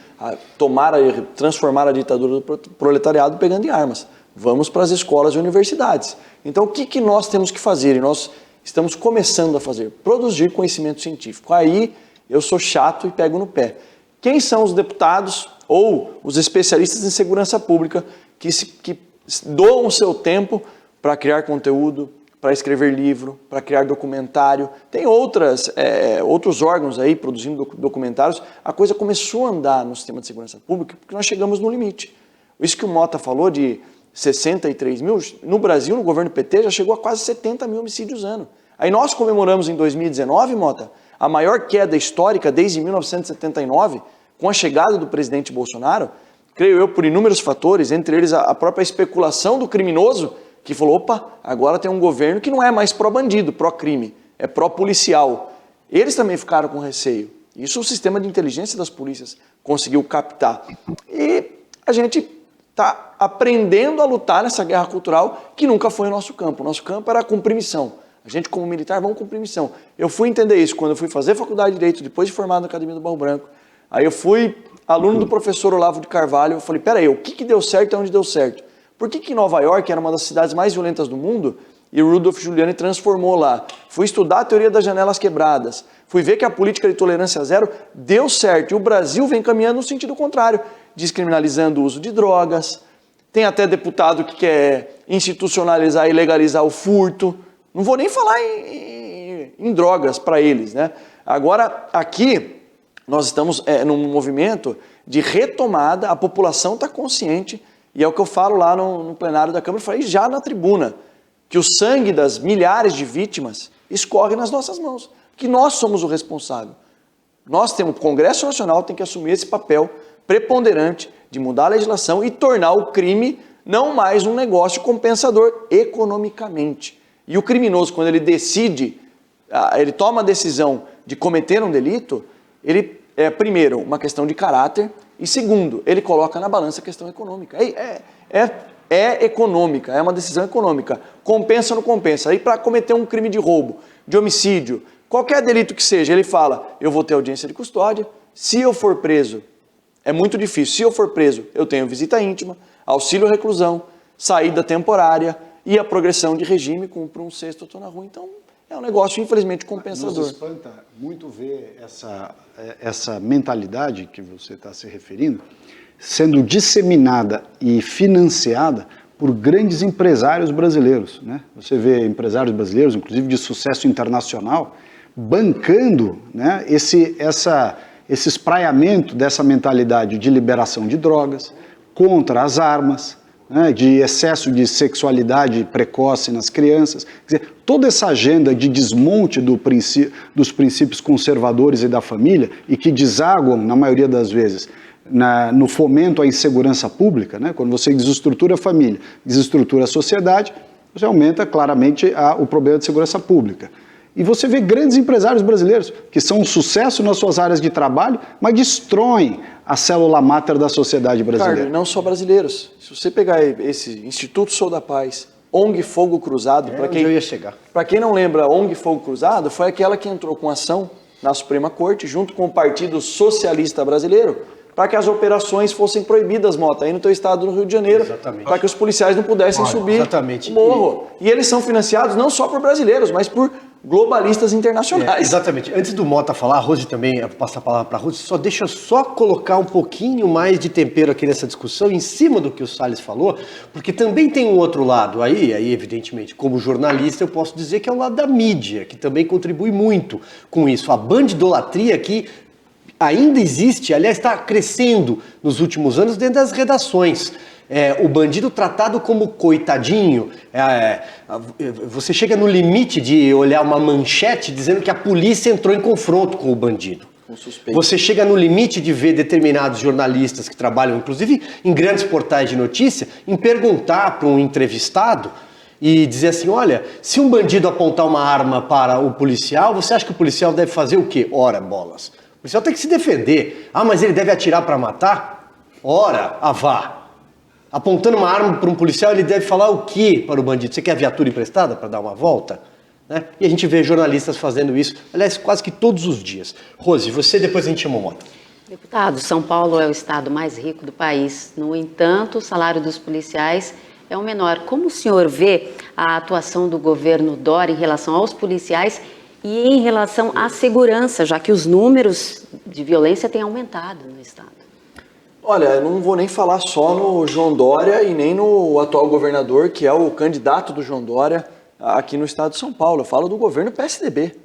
transformar a ditadura do proletariado pegando em armas. Vamos para as escolas e universidades. Então, o que nós temos que fazer? E nós estamos começando a fazer, produzir conhecimento científico. Aí eu sou chato e pego no pé. Quem são os deputados ou os especialistas em segurança pública que doam o seu tempo para criar conteúdo, para escrever livro, para criar documentário? Tem outros órgãos aí produzindo documentários. A coisa começou a andar no sistema de segurança pública porque nós chegamos no limite. Isso que o Mota falou de 63 mil, no Brasil, no governo PT, já chegou a quase 70 mil homicídios ano. Aí nós comemoramos em 2019, Mota, a maior queda histórica desde 1979, com a chegada do presidente Bolsonaro, creio eu, por inúmeros fatores, entre eles a própria especulação do criminoso, que falou, opa, agora tem um governo que não é mais pró-bandido, pró-crime, é pró-policial. Eles também ficaram com receio. Isso o sistema de inteligência das polícias conseguiu captar. E a gente está aprendendo a lutar nessa guerra cultural que nunca foi o nosso campo. O nosso campo era cumprir missão. A gente, como militar, vamos cumprir missão. Eu fui entender isso quando eu fui fazer faculdade de Direito, depois de formado na Academia do Barro Branco. Aí eu fui aluno do professor Olavo de Carvalho. Eu falei, peraí, o que deu certo e onde deu certo? Por que Nova York era uma das cidades mais violentas do mundo e o Rudolph Giuliani transformou lá? Fui estudar a teoria das janelas quebradas. Fui ver que a política de tolerância zero deu certo. E o Brasil vem caminhando no sentido contrário, descriminalizando o uso de drogas. Tem até deputado que quer institucionalizar e legalizar o furto. Não vou nem falar em drogas para eles, né? Agora, aqui, nós estamos num movimento de retomada, a população está consciente, e é o que eu falo lá no plenário da Câmara, eu falei já na tribuna, que o sangue das milhares de vítimas escorre nas nossas mãos, que nós somos o responsável. Nós temos, o Congresso Nacional tem que assumir esse papel preponderante de mudar a legislação e tornar o crime não mais um negócio compensador economicamente. E o criminoso, quando ele decide, ele toma a decisão de cometer um delito, ele primeiro, uma questão de caráter, e segundo, ele coloca na balança a questão econômica. É econômica, é uma decisão econômica. Compensa ou não compensa? Aí para cometer um crime de roubo, de homicídio, qualquer delito que seja, ele fala, eu vou ter audiência de custódia, se eu for preso, é muito difícil, se eu for preso, eu tenho visita íntima, auxílio à reclusão, saída temporária e a progressão de regime, cumpro um sexto, eu estou na rua. Então, é um negócio, infelizmente, compensador. Nos espanta muito ver essa mentalidade que você está se referindo sendo disseminada e financiada por grandes empresários brasileiros, né? Você vê empresários brasileiros, inclusive de sucesso internacional, bancando, né, esse espraiamento dessa mentalidade de liberação de drogas, contra as armas, né, de excesso de sexualidade precoce nas crianças. Quer dizer, toda essa agenda de desmonte dos princípios conservadores e da família, e que desaguam, na maioria das vezes, no fomento à insegurança pública, né, quando você desestrutura a família, desestrutura a sociedade, você aumenta claramente o problema de segurança pública. E você vê grandes empresários brasileiros que são um sucesso nas suas áreas de trabalho, mas destroem a célula máter da sociedade brasileira. Ricardo, não só brasileiros. Se você pegar esse Instituto Sou da Paz, ONG Fogo Cruzado, para quem não lembra, ONG Fogo Cruzado foi aquela que entrou com ação na Suprema Corte, junto com o Partido Socialista Brasileiro, para que as operações fossem proibidas, Mota, aí no teu estado do Rio de Janeiro, para que os policiais não pudessem subir o morro. E eles são financiados não só por brasileiros, mas por globalistas internacionais. Exatamente. Antes do Mota falar, a Rose também, eu vou passar a palavra para a Rose, deixa eu só colocar um pouquinho mais de tempero aqui nessa discussão, em cima do que o Salles falou, porque também tem um outro lado aí evidentemente, como jornalista eu posso dizer que é o lado da mídia, que também contribui muito com isso. A bandidolatria que ainda existe, aliás, está crescendo nos últimos anos dentro das redações. O bandido tratado como coitadinho, você chega no limite de olhar uma manchete dizendo que a polícia entrou em confronto com o bandido. Você chega no limite de ver determinados jornalistas que trabalham, inclusive, em grandes portais de notícia, em perguntar para um entrevistado e dizer assim, olha, se um bandido apontar uma arma para o policial, você acha que o policial deve fazer o quê? Ora, bolas. O policial tem que se defender. Ah, mas ele deve atirar para matar? Ora, vá. Apontando uma arma para um policial, ele deve falar o quê para o bandido? Você quer viatura emprestada para dar uma volta? Né? E a gente vê jornalistas fazendo isso, aliás, quase que todos os dias. Rose, você, depois a gente chama o Mota. Deputado, São Paulo é o estado mais rico do país. No entanto, o salário dos policiais é o menor. Como o senhor vê a atuação do governo Dória em relação aos policiais e em relação à segurança, já que os números de violência têm aumentado no estado? Olha, eu não vou nem falar só no João Dória e nem no atual governador, que é o candidato do João Dória aqui no estado de São Paulo. Eu falo do governo PSDB.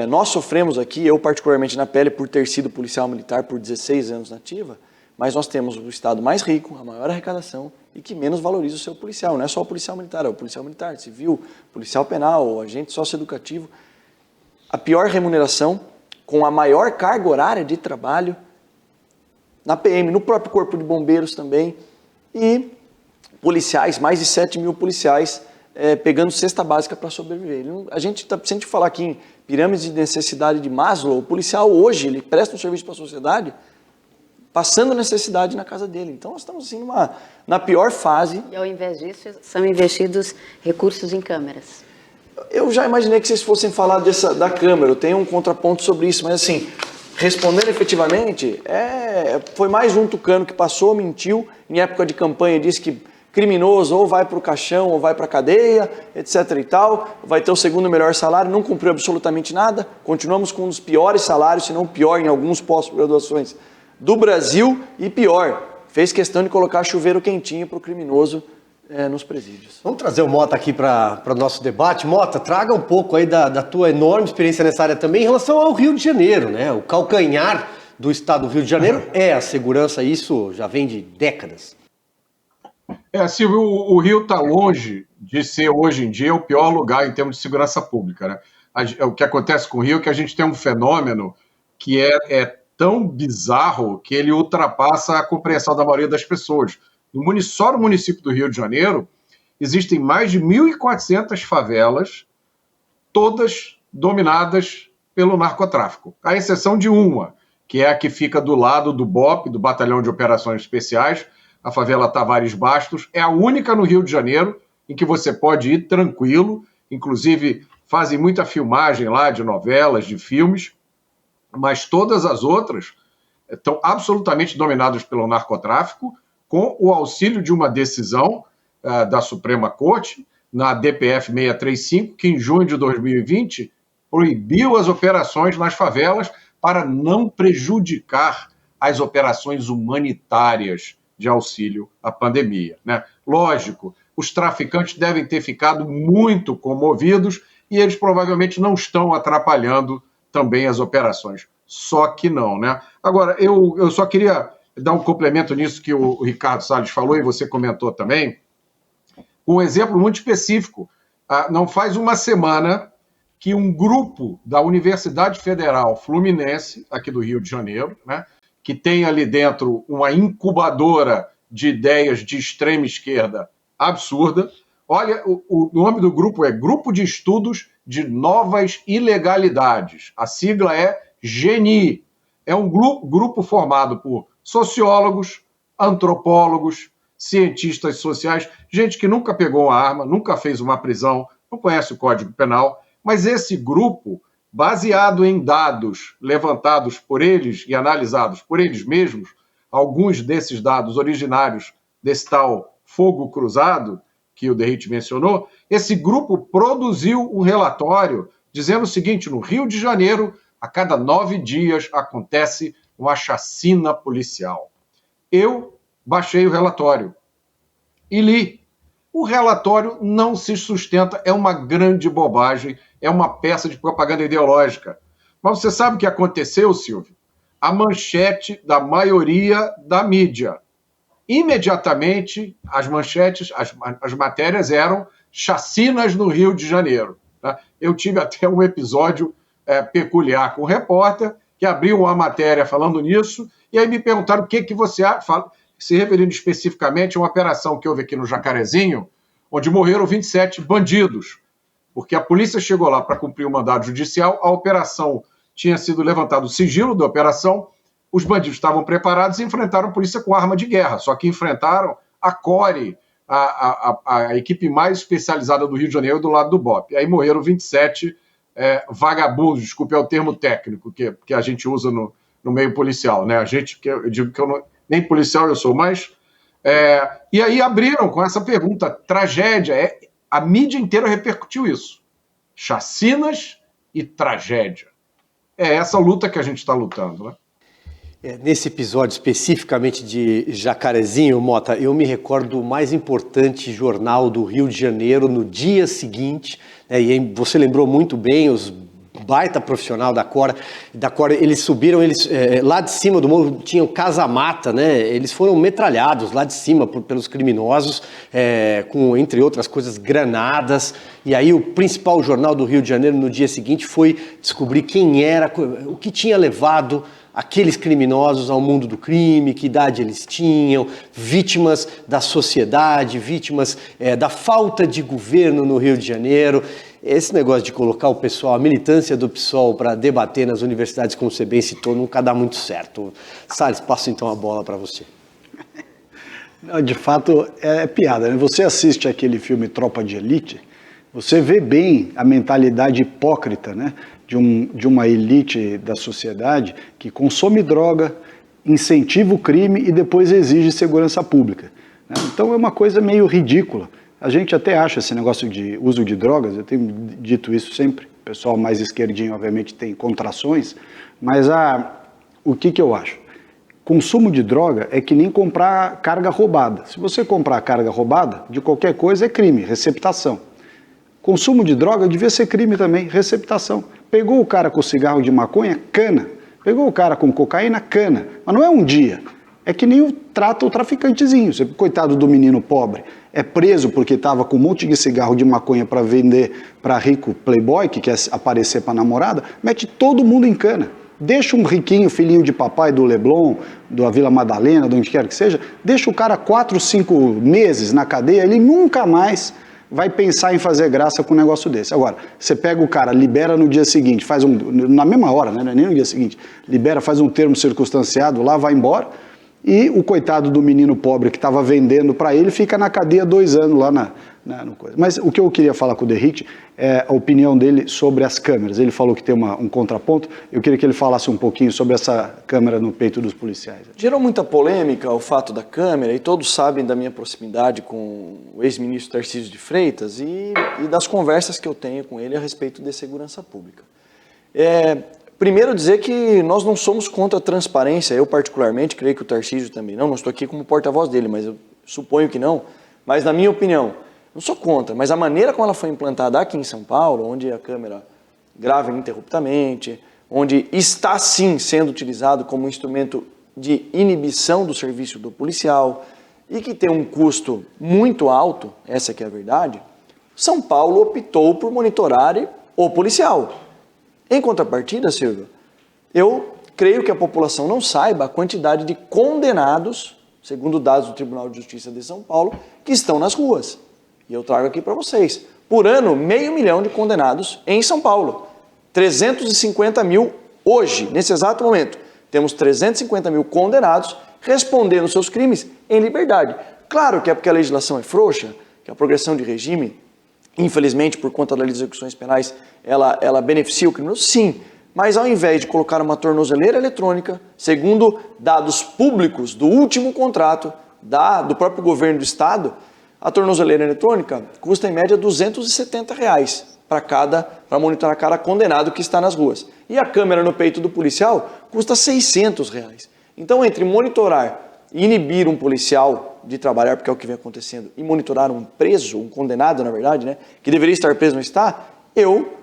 Nós sofremos aqui, eu particularmente na pele, por ter sido policial militar por 16 anos na ativa, mas nós temos o estado mais rico, a maior arrecadação e que menos valoriza o seu policial. Não é só o policial militar, é o policial militar, civil, policial penal, o agente socioeducativo. A pior remuneração, com a maior carga horária de trabalho, na PM, no próprio Corpo de Bombeiros também, e policiais, mais de 7 mil policiais pegando cesta básica para sobreviver. Se a gente falar aqui em pirâmide de necessidade de Maslow, o policial hoje, ele presta um serviço para a sociedade, passando necessidade na casa dele. Então nós estamos assim na pior fase. E ao invés disso, são investidos recursos em câmeras. Eu já imaginei que vocês fossem falar da Câmara, eu tenho um contraponto sobre isso, mas assim, respondendo efetivamente, foi mais um tucano que passou, mentiu, em época de campanha disse que criminoso ou vai para o caixão ou vai para a cadeia, etc e tal, vai ter o segundo melhor salário, não cumpriu absolutamente nada, continuamos com um dos piores salários, se não pior em alguns pós-graduações do Brasil, e pior, fez questão de colocar chuveiro quentinho para o criminoso nos presídios. Vamos trazer o Mota aqui para o nosso debate. Mota, traga um pouco aí da tua enorme experiência nessa área também em relação ao Rio de Janeiro, né? O calcanhar do estado do Rio de Janeiro é a segurança, isso já vem de décadas. Silvio, o Rio está longe de ser hoje em dia o pior lugar em termos de segurança pública, né? O que acontece com o Rio é que a gente tem um fenômeno que é tão bizarro que ele ultrapassa a compreensão da maioria das pessoas. Só no município do Rio de Janeiro, existem mais de 1.400 favelas, todas dominadas pelo narcotráfico, à exceção de uma, que é a que fica do lado do BOP, do Batalhão de Operações Especiais, a favela Tavares Bastos, é a única no Rio de Janeiro em que você pode ir tranquilo, inclusive fazem muita filmagem lá de novelas, de filmes, mas todas as outras estão absolutamente dominadas pelo narcotráfico, com o auxílio de uma decisão da Suprema Corte, na DPF 635, que em junho de 2020 proibiu as operações nas favelas para não prejudicar as operações humanitárias de auxílio à pandemia, né? Lógico, os traficantes devem ter ficado muito comovidos e eles provavelmente não estão atrapalhando também as operações. Só que não, né? Agora, eu só queria dar um complemento nisso que o Ricardo Salles falou e você comentou também, um exemplo muito específico. Não faz uma semana que um grupo da Universidade Federal Fluminense, aqui do Rio de Janeiro, né, que tem ali dentro uma incubadora de ideias de extrema esquerda absurda. Olha, o nome do grupo é Grupo de Estudos de Novas Ilegalidades. A sigla é GENI. É um grupo formado por sociólogos, antropólogos, cientistas sociais, gente que nunca pegou uma arma, nunca fez uma prisão, não conhece o Código Penal, mas esse grupo, baseado em dados levantados por eles e analisados por eles mesmos, alguns desses dados originários desse tal fogo cruzado, que o Derrite mencionou, esse grupo produziu um relatório dizendo o seguinte: no Rio de Janeiro, a cada 9 dias acontece uma chacina policial. Eu baixei o relatório e li. O relatório não se sustenta, é uma grande bobagem, é uma peça de propaganda ideológica. Mas você sabe o que aconteceu, Silvio? A manchete da maioria da mídia. Imediatamente, as manchetes, as matérias eram chacinas no Rio de Janeiro. Tá? Eu tive até um episódio peculiar com o repórter, que abriu uma matéria falando nisso, e aí me perguntaram o que você acha, se referindo especificamente a uma operação que houve aqui no Jacarezinho, onde morreram 27 bandidos, porque a polícia chegou lá para cumprir o mandado judicial, a operação tinha sido levantado o sigilo da operação, os bandidos estavam preparados e enfrentaram a polícia com arma de guerra, só que enfrentaram a CORE, a equipe mais especializada do Rio de Janeiro, do lado do BOP. Aí morreram 27 vagabundos, desculpe, é o termo técnico que a gente usa no meio policial, né? Eu digo que nem policial eu sou, mas... e aí abriram com essa pergunta, tragédia, a mídia inteira repercutiu isso. Chacinas e tragédia. É essa luta que a gente está lutando, né? Nesse episódio especificamente de Jacarezinho, Mota, eu me recordo do mais importante jornal do Rio de Janeiro no dia seguinte, e você lembrou muito bem, os baita profissional da Cora, eles subiram, lá de cima do morro tinha o casa-mata, né? Eles foram metralhados lá de cima pelos criminosos, com, entre outras coisas, granadas. E aí o principal jornal do Rio de Janeiro no dia seguinte foi descobrir quem era, o que tinha levado aqueles criminosos ao mundo do crime, que idade eles tinham, vítimas da sociedade, vítimas da falta de governo no Rio de Janeiro. Esse negócio de colocar o pessoal, a militância do PSOL para debater nas universidades, como você bem citou, nunca dá muito certo. Salles, passo então a bola para você. De fato, é piada, né? Você assiste aquele filme Tropa de Elite, você vê bem a mentalidade hipócrita, né? De uma elite da sociedade que consome droga, incentiva o crime e depois exige segurança pública, né? Então é uma coisa meio ridícula. A gente até acha esse negócio de uso de drogas, eu tenho dito isso sempre, o pessoal mais esquerdinho obviamente tem contrações, mas o que eu acho? Consumo de droga é que nem comprar carga roubada. Se você comprar carga roubada, de qualquer coisa é crime, receptação. Consumo de droga devia ser crime também, receptação. Pegou o cara com cigarro de maconha, cana. Pegou o cara com cocaína, cana. Mas não é um dia. É que nem trata o traficantezinho. Coitado do menino pobre. É preso porque estava com um monte de cigarro de maconha para vender para rico playboy, que quer aparecer para namorada, mete todo mundo em cana. Deixa um riquinho, filhinho de papai do Leblon, da Vila Madalena, de onde quer que seja, deixa o cara 4, 5 meses na cadeia, ele nunca mais vai pensar em fazer graça com um negócio desse. Agora, você pega o cara, libera no dia seguinte, na mesma hora, né? Nem no dia seguinte, libera, faz um termo circunstanciado lá, vai embora, e o coitado do menino pobre que estava vendendo para ele fica na cadeia 2 anos lá no coisa. Mas o que eu queria falar com o Derrite é a opinião dele sobre as câmeras. Ele falou que tem um contraponto, eu queria que ele falasse um pouquinho sobre essa câmera no peito dos policiais. Gerou muita polêmica o fato da câmera, e todos sabem da minha proximidade com o ex-ministro Tarcísio de Freitas e das conversas que eu tenho com ele a respeito de segurança pública. Primeiro dizer que nós não somos contra a transparência, eu particularmente, creio que o Tarcísio também não estou aqui como porta-voz dele, mas eu suponho que não, mas na minha opinião, não sou contra, mas a maneira como ela foi implantada aqui em São Paulo, onde a câmera grava ininterruptamente, onde está sim sendo utilizado como instrumento de inibição do serviço do policial e que tem um custo muito alto, essa que é a verdade, São Paulo optou por monitorar o policial. Em contrapartida, Silvio, eu creio que a população não saiba a quantidade de condenados, segundo dados do Tribunal de Justiça de São Paulo, que estão nas ruas. E eu trago aqui para vocês. Por ano, 500 mil de condenados em São Paulo. 350 mil hoje, nesse exato momento. Temos 350 mil condenados respondendo seus crimes em liberdade. Claro que é porque a legislação é frouxa, que a progressão de regime, infelizmente, por conta da lei de execuções penais, ela beneficia o criminoso? Sim, mas ao invés de colocar uma tornozeleira eletrônica, segundo dados públicos do último contrato do próprio governo do estado, a tornozeleira eletrônica custa em média R$ 270 para monitorar cada condenado que está nas ruas. E a câmera no peito do policial custa R$ 600. Então, entre monitorar e inibir um policial de trabalhar, porque é o que vem acontecendo, e monitorar um preso, um condenado, na verdade, né, que deveria estar preso, não está, eu,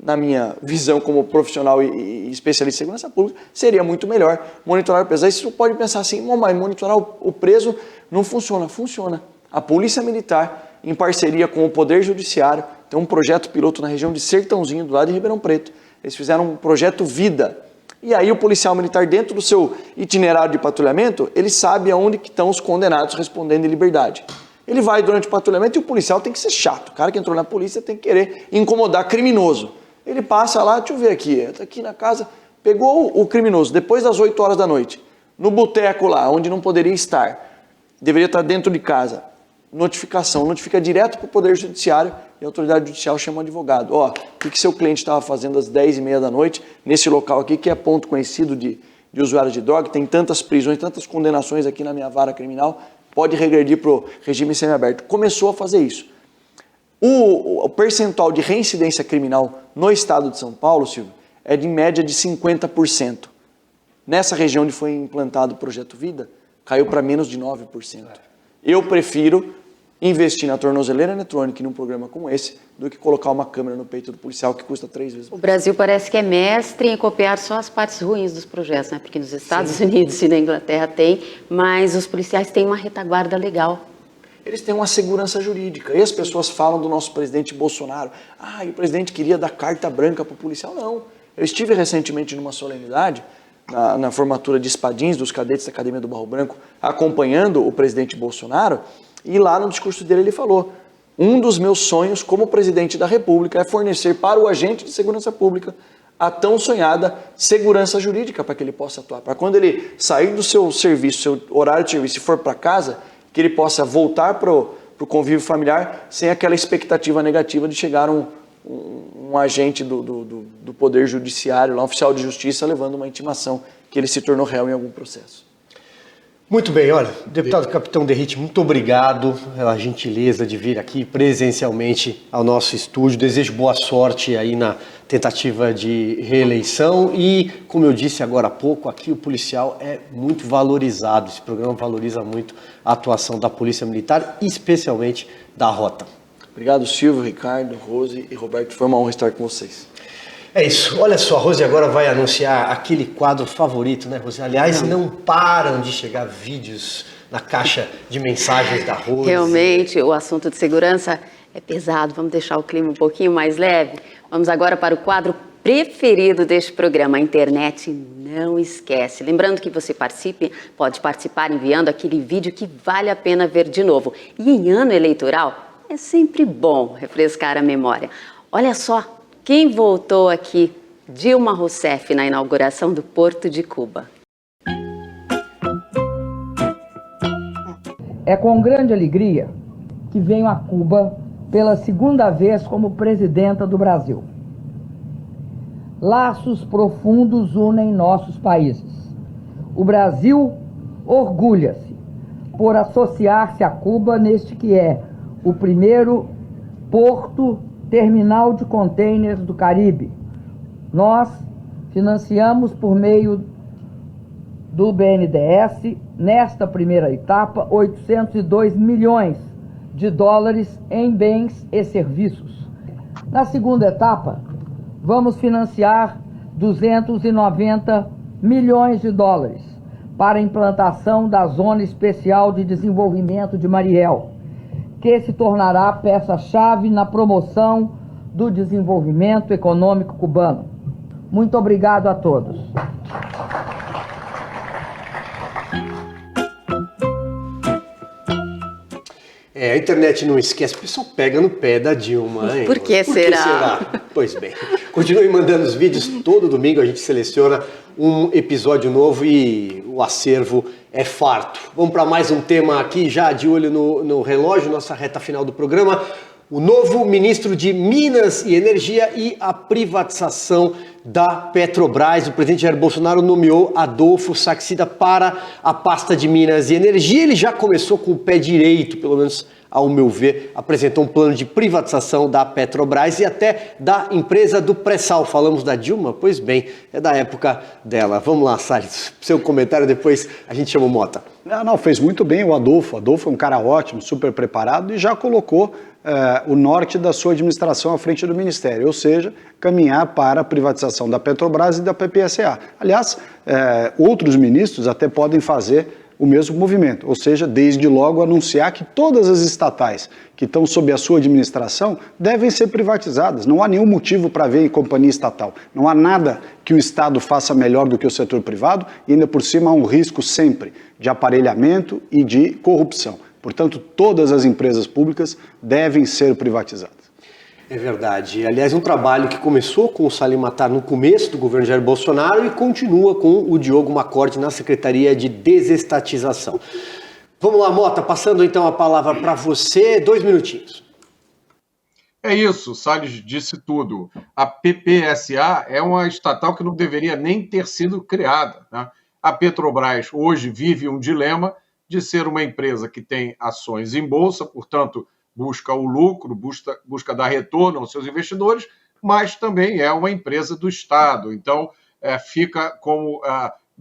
na minha visão como profissional e especialista em segurança pública, seria muito melhor monitorar o preso. Aí você pode pensar assim, mas monitorar o preso não funciona. Funciona. A Polícia Militar, em parceria com o Poder Judiciário, tem um projeto piloto na região de Sertãozinho, do lado de Ribeirão Preto. Eles fizeram um projeto Vida. E aí o policial militar, dentro do seu itinerário de patrulhamento, ele sabe aonde que estão os condenados respondendo em liberdade. Ele vai durante o patrulhamento e o policial tem que ser chato. O cara que entrou na polícia tem que querer incomodar criminoso. Ele passa lá, deixa eu ver aqui, está aqui na casa, pegou o criminoso depois das 8 horas da noite, no boteco lá, onde não poderia estar, deveria estar dentro de casa. Notificação, notifica direto para o Poder Judiciário e a autoridade judicial chama o advogado. O que seu cliente estava fazendo às 10h30 da noite, nesse local aqui, que é ponto conhecido de usuário de droga, tem tantas prisões, tantas condenações aqui na minha vara criminal, pode regredir para o regime semiaberto. Começou a fazer isso. O percentual de reincidência criminal no estado de São Paulo, Silvio, é de média de 50%. Nessa região onde foi implantado o Projeto Vida, caiu para menos de 9%. Eu prefiro investir na tornozeleira eletrônica e num programa como esse do que colocar uma câmera no peito do policial que custa 3 vezes mais. O Brasil parece que é mestre em copiar só as partes ruins dos projetos, né? Porque nos Estados Unidos e na Inglaterra tem, mas os policiais têm uma retaguarda legal. Eles têm uma segurança jurídica. E as pessoas falam do nosso presidente Bolsonaro. Ah, e o presidente queria dar carta branca para o policial. Não. Eu estive recentemente numa solenidade, na formatura de espadins dos cadetes da Academia do Barro Branco, acompanhando o presidente Bolsonaro, e lá no discurso dele ele falou: um dos meus sonhos como presidente da República é fornecer para o agente de segurança pública a tão sonhada segurança jurídica para que ele possa atuar. Para quando ele sair do seu serviço, seu horário de serviço e for para casa, que ele possa voltar para o convívio familiar sem aquela expectativa negativa de chegar um agente do Poder Judiciário, um oficial de justiça, levando uma intimação que ele se tornou réu em algum processo. Muito bem, olha, deputado Capitão Derrite, muito obrigado pela gentileza de vir aqui presencialmente ao nosso estúdio. Desejo boa sorte aí na tentativa de reeleição e, como eu disse agora há pouco, aqui o policial é muito valorizado. Esse programa valoriza muito a atuação da Polícia Militar, especialmente da Rota. Obrigado, Silvio, Ricardo, Rose e Roberto. Foi uma honra estar com vocês. É isso. Olha só, a Rose agora vai anunciar aquele quadro favorito, né, Rose? Aliás, não param de chegar vídeos na caixa de mensagens da Rose. Realmente, o assunto de segurança é pesado. Vamos deixar o clima um pouquinho mais leve. Vamos agora para o quadro preferido deste programa, a internet não esquece. Lembrando que você pode participar enviando aquele vídeo que vale a pena ver de novo. E em ano eleitoral, é sempre bom refrescar a memória. Olha só. Quem voltou aqui? Dilma Rousseff na inauguração do Porto de Cuba. É com grande alegria que venho a Cuba pela segunda vez como presidenta do Brasil. Laços profundos unem nossos países. O Brasil orgulha-se por associar-se a Cuba neste que é o primeiro porto terminal de contêineres do Caribe. Nós financiamos por meio do BNDES, nesta primeira etapa, 802 milhões de dólares em bens e serviços. Na segunda etapa, vamos financiar 290 milhões de dólares para a implantação da Zona Especial de Desenvolvimento de Mariel, que se tornará peça-chave na promoção do desenvolvimento econômico cubano. Muito obrigado a todos. A internet não esquece, o pessoal pega no pé da Dilma, hein? Por que será? Pois bem, continue mandando os vídeos, todo domingo a gente seleciona um episódio novo e o acervo é farto. Vamos para mais um tema aqui, já de olho no relógio, nossa reta final do programa. O novo ministro de Minas e Energia e a privatização da Petrobras. O presidente Jair Bolsonaro nomeou Adolfo Saxida para a pasta de Minas e Energia. Ele já começou com o pé direito, pelo menos ao meu ver, apresentou um plano de privatização da Petrobras e até da empresa do pré-sal. Falamos da Dilma? Pois bem, é da época dela. Vamos lá, Salles, seu comentário, depois a gente chama o Mota. Não, fez muito bem o Adolfo. O Adolfo é um cara ótimo, super preparado e já colocou o norte da sua administração à frente do Ministério, ou seja, caminhar para a privatização da Petrobras e da PPSA. Aliás, outros ministros até podem fazer o mesmo movimento, ou seja, desde logo anunciar que todas as estatais que estão sob a sua administração devem ser privatizadas. Não há nenhum motivo para ver em companhia estatal. Não há nada que o Estado faça melhor do que o setor privado e ainda por cima há um risco sempre de aparelhamento e de corrupção. Portanto, todas as empresas públicas devem ser privatizadas. É verdade. Aliás, um trabalho que começou com o Salim Matar no começo do governo Jair Bolsonaro e continua com o Diogo Macorde na Secretaria de Desestatização. Vamos lá, Mota, passando então a palavra para você, 2 minutinhos. É isso, Salles disse tudo. A PPSA é uma estatal que não deveria nem ter sido criada, né? A Petrobras hoje vive um dilema de ser uma empresa que tem ações em bolsa, portanto, busca o lucro, busca dar retorno aos seus investidores, mas também é uma empresa do Estado. Então, fica como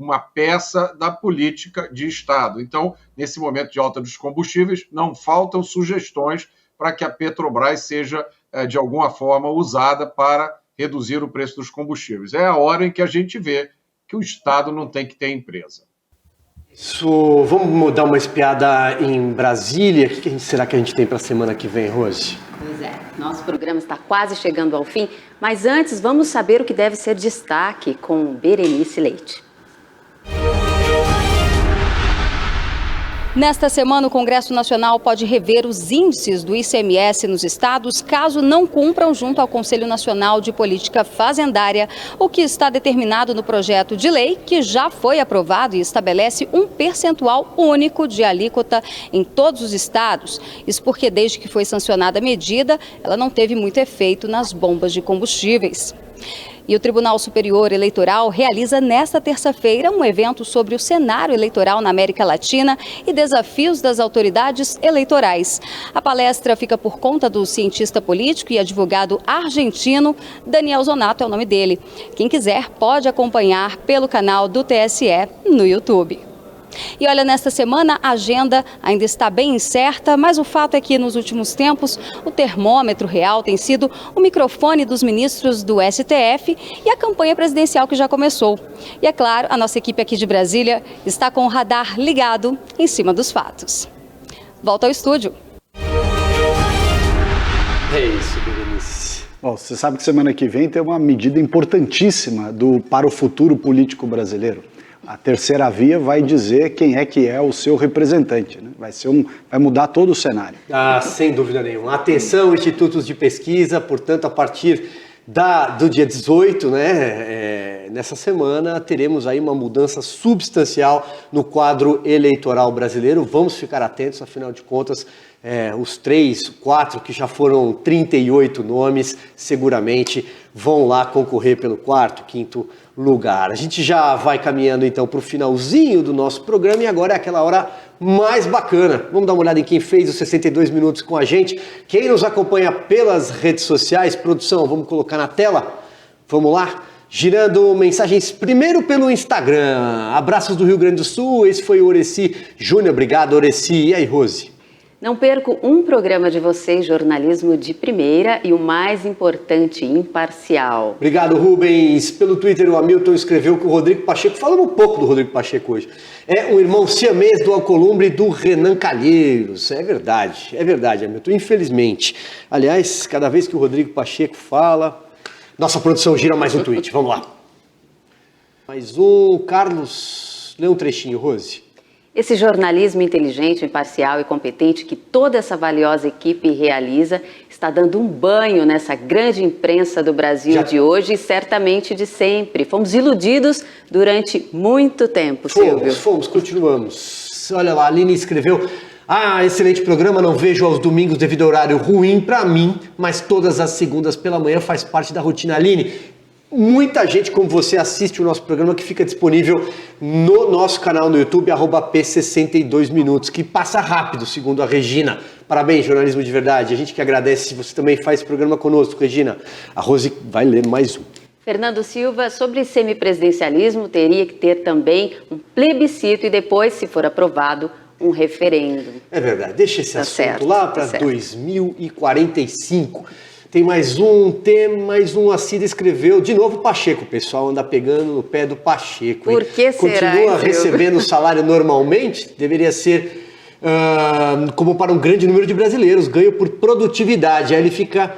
uma peça da política de Estado. Então, nesse momento de alta dos combustíveis, não faltam sugestões para que a Petrobras seja, de alguma forma, usada para reduzir o preço dos combustíveis. É a hora em que a gente vê que o Estado não tem que ter empresa. Isso, vamos dar uma espiada em Brasília. O que será que a gente tem para a semana que vem, Rose? Pois é, nosso programa está quase chegando ao fim, mas antes vamos saber o que deve ser destaque com Berenice Leite. Nesta semana, o Congresso Nacional pode rever os índices do ICMS nos estados, caso não cumpram junto ao Conselho Nacional de Política Fazendária, o que está determinado no projeto de lei, que já foi aprovado e estabelece um percentual único de alíquota em todos os estados. Isso porque, desde que foi sancionada a medida, ela não teve muito efeito nas bombas de combustíveis. E o Tribunal Superior Eleitoral realiza nesta terça-feira um evento sobre o cenário eleitoral na América Latina e desafios das autoridades eleitorais. A palestra fica por conta do cientista político e advogado argentino Daniel Zonato, é o nome dele. Quem quiser pode acompanhar pelo canal do TSE no YouTube. E olha, nesta semana a agenda ainda está bem incerta, mas o fato é que nos últimos tempos o termômetro real tem sido o microfone dos ministros do STF e a campanha presidencial que já começou. E é claro, a nossa equipe aqui de Brasília está com o radar ligado em cima dos fatos. Volta ao estúdio. É isso, Berenice. Bom, você sabe que semana que vem tem uma medida importantíssima para o futuro político brasileiro. A terceira via vai dizer quem é o seu representante, né? Vai mudar todo o cenário. Ah, sem dúvida nenhuma. Atenção, institutos de pesquisa, portanto, a partir do dia 18, né, nessa semana, teremos aí uma mudança substancial no quadro eleitoral brasileiro. Vamos ficar atentos, afinal de contas, os 4 que já foram 38 nomes, seguramente vão lá concorrer pelo 4º, 5º lugar. A gente já vai caminhando então para o finalzinho do nosso programa e agora é aquela hora mais bacana. Vamos dar uma olhada em quem fez os 62 minutos com a gente. Quem nos acompanha pelas redes sociais, produção, vamos colocar na tela? Vamos lá? Girando mensagens primeiro pelo Instagram. Abraços do Rio Grande do Sul, esse foi o Oreci Júnior. Obrigado, Oreci. E aí, Rose? Não perco um programa de vocês, jornalismo de primeira e o mais importante, imparcial. Obrigado, Rubens. Pelo Twitter, o Hamilton escreveu que o Rodrigo Pacheco, falamos um pouco do Rodrigo Pacheco hoje, é um irmão siamês do Alcolumbre do Renan Calheiros. É verdade, Hamilton, infelizmente. Aliás, cada vez que o Rodrigo Pacheco fala, nossa produção gira mais um tweet. Vamos lá. Mais um, Carlos, lê um trechinho, Rose. Esse jornalismo inteligente, imparcial e competente que toda essa valiosa equipe realiza está dando um banho nessa grande imprensa do Brasil de hoje e certamente de sempre. Fomos iludidos durante muito tempo, Silvio. Fomos, continuamos. Olha lá, a Aline escreveu: excelente programa, não vejo aos domingos devido ao horário ruim para mim, mas todas as segundas pela manhã faz parte da rotina. Aline, muita gente como você assiste o nosso programa, que fica disponível no nosso canal no YouTube, @P62minutos, que passa rápido, segundo a Regina. Parabéns, jornalismo de verdade. A gente que agradece, você também faz esse programa conosco, Regina. A Rose vai ler mais um. Fernando Silva, sobre semipresidencialismo, teria que ter também um plebiscito e depois, se for aprovado, um referendo. É verdade, deixa esse assunto lá para 2045. Tem mais um, a Cida escreveu, de novo Pacheco, o pessoal anda pegando no pé do Pacheco. Por que será? Continua recebendo o salário normalmente, deveria ser como para um grande número de brasileiros, ganho por produtividade. Aí ele fica,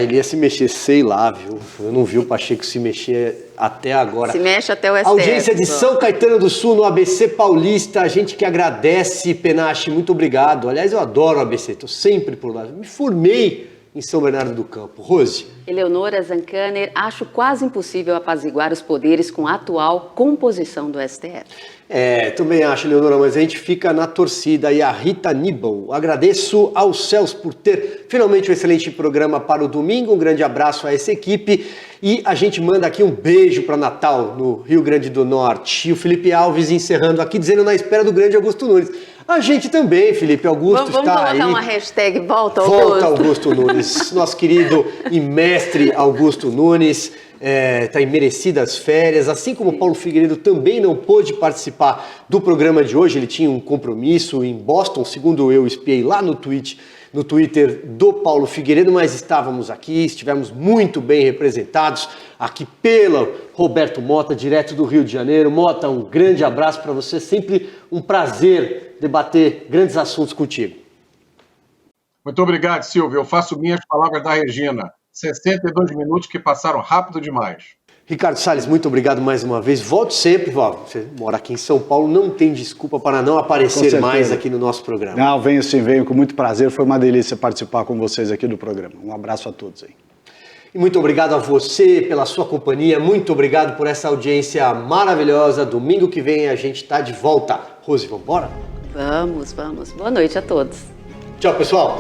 ele ia se mexer, sei lá, viu? Eu não vi o Pacheco se mexer até agora. Se mexe até o STF. Audiência de São Caetano do Sul, no ABC Paulista, a gente que agradece, Penache, muito obrigado. Aliás, eu adoro o ABC, estou sempre por lá. Me formei em São Bernardo do Campo. Rose. Eleonora Zancaner, acho quase impossível apaziguar os poderes com a atual composição do STF. Também acho, Eleonora, mas a gente fica na torcida. E a Rita Nibal, agradeço aos céus por ter finalmente um excelente programa para o domingo. Um grande abraço a essa equipe. E a gente manda aqui um beijo para Natal, no Rio Grande do Norte. E o Felipe Alves encerrando aqui, dizendo na espera do grande Augusto Nunes. A gente também, Felipe Augusto, está aí. Vamos colocar uma hashtag Volta Augusto. Volta Augusto Nunes, nosso querido e mestre Augusto Nunes. está em merecidas férias, assim como o Paulo Figueiredo também não pôde participar do programa de hoje, ele tinha um compromisso em Boston, segundo eu espiei lá no Twitter do Paulo Figueiredo, mas estávamos aqui, estivemos muito bem representados aqui pelo Roberto Mota, direto do Rio de Janeiro. Mota, um grande abraço para você, sempre um prazer debater grandes assuntos contigo. Muito obrigado, Silvio. Eu faço minhas palavras da Regina. 62 minutos que passaram rápido demais. Ricardo Salles, muito obrigado mais uma vez. Volte sempre. Você mora aqui em São Paulo, não tem desculpa para não aparecer mais aqui no nosso programa. Não, venho sim, venho com muito prazer. Foi uma delícia participar com vocês aqui do programa. Um abraço a todos aí. E muito obrigado a você pela sua companhia. Muito obrigado por essa audiência maravilhosa. Domingo que vem a gente está de volta. Rose, vamos embora? Vamos. Boa noite a todos. Tchau, pessoal.